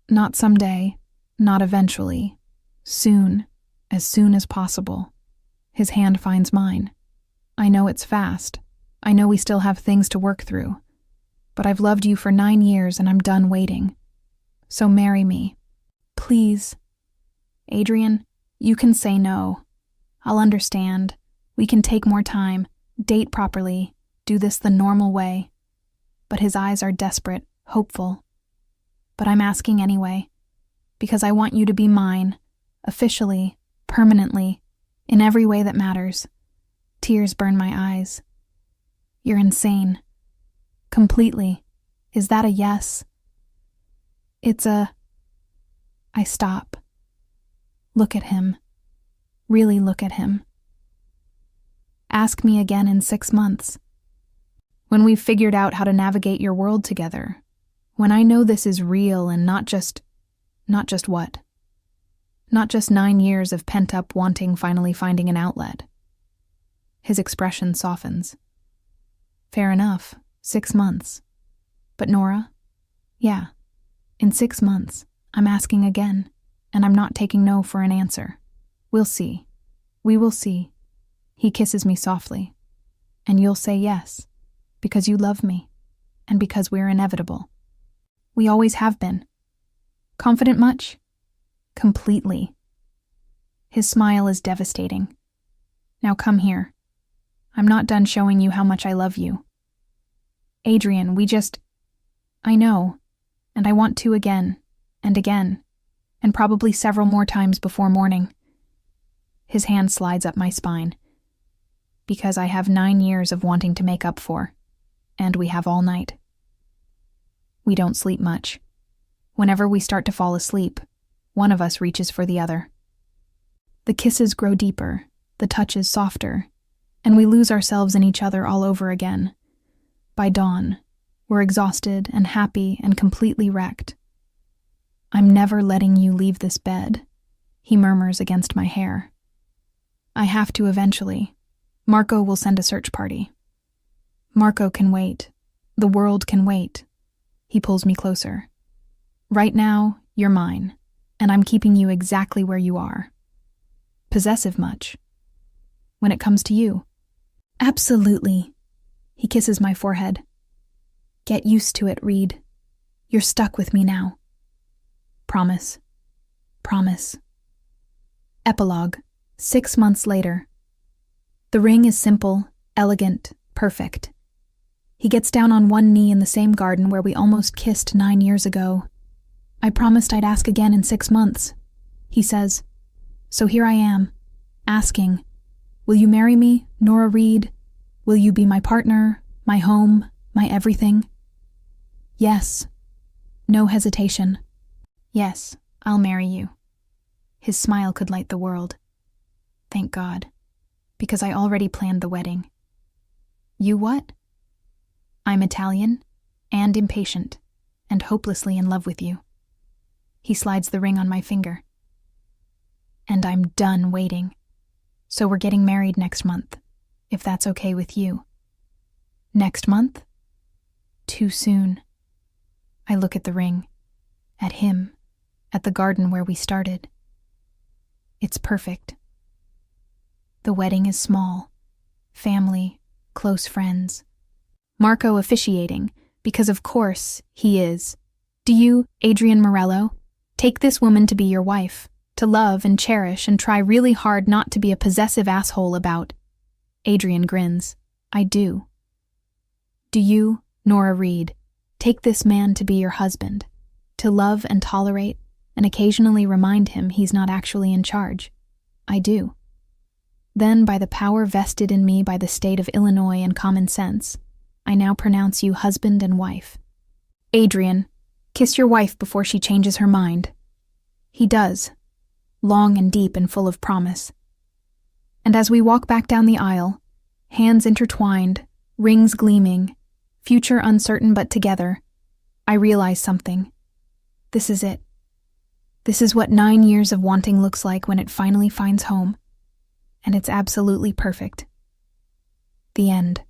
Not someday. Not eventually. Soon. As soon as possible. His hand finds mine. I know it's fast. I know we still have things to work through. But I've loved you for 9 years and I'm done waiting. So marry me. Please. Adrian, you can say no. I'll understand. We can take more time, date properly, do this the normal way. But his eyes are desperate, hopeful. But I'm asking anyway, because I want you to be mine, officially, permanently, in every way that matters. Tears burn my eyes. You're insane. Completely. Is that a yes? It's a... I stop. Look at him. Really look at him. Ask me again in 6 months. When we've figured out how to navigate your world together. When I know this is real and not just what? Not just 9 years of pent-up wanting finally finding an outlet. His expression softens. Fair enough, 6 months. But Nora? Yeah, in 6 months, I'm asking again, and I'm not taking no for an answer. We'll see. We will see. He kisses me softly. And you'll say yes, because you love me, and because we're inevitable. We always have been. Confident much? Completely. His smile is devastating. Now come here. I'm not done showing you how much I love you. Adrian, I know, and I want to again, and probably several more times before morning. His hand slides up my spine. Because I have 9 years of wanting to make up for, and we have all night. We don't sleep much. Whenever we start to fall asleep, one of us reaches for the other. The kisses grow deeper, the touches softer, and we lose ourselves in each other all over again. By dawn, we're exhausted and happy and completely wrecked. I'm never letting you leave this bed, he murmurs against my hair. I have to eventually. Marco will send a search party. Marco can wait. The world can wait. He pulls me closer. Right now, you're mine, and I'm keeping you exactly where you are. Possessive much? When it comes to you? Absolutely. He kisses my forehead. Get used to it, Reed. You're stuck with me now. Promise. Promise. Epilogue. 6 months later. The ring is simple, elegant, perfect. He gets down on one knee in the same garden where we almost kissed 9 years ago. I promised I'd ask again in 6 months, he says. So here I am, asking, will you marry me, Nora Reed? Will you be my partner, my home, my everything? Yes. No hesitation. Yes, I'll marry you. His smile could light the world. Thank God. Because I already planned the wedding. You what? I'm Italian and impatient and hopelessly in love with you. He slides the ring on my finger. And I'm done waiting. So we're getting married next month, if that's okay with you. Next month? Too soon. I look at the ring, at him, at the garden where we started. It's perfect. The wedding is small. Family, close friends. Marco officiating, because of course he is. Do you, Adrian Morello, take this woman to be your wife, to love and cherish and try really hard not to be a possessive asshole about? Adrian grins. I do. Do you, Nora Reed, take this man to be your husband, to love and tolerate and occasionally remind him he's not actually in charge? I do. Then, by the power vested in me by the state of Illinois and common sense, I now pronounce you husband and wife. Adrian, kiss your wife before she changes her mind. He does, long and deep and full of promise. And as we walk back down the aisle, hands intertwined, rings gleaming, future uncertain but together, I realize something. This is it. This is what 9 years of wanting looks like when it finally finds home. And it's absolutely perfect. The end.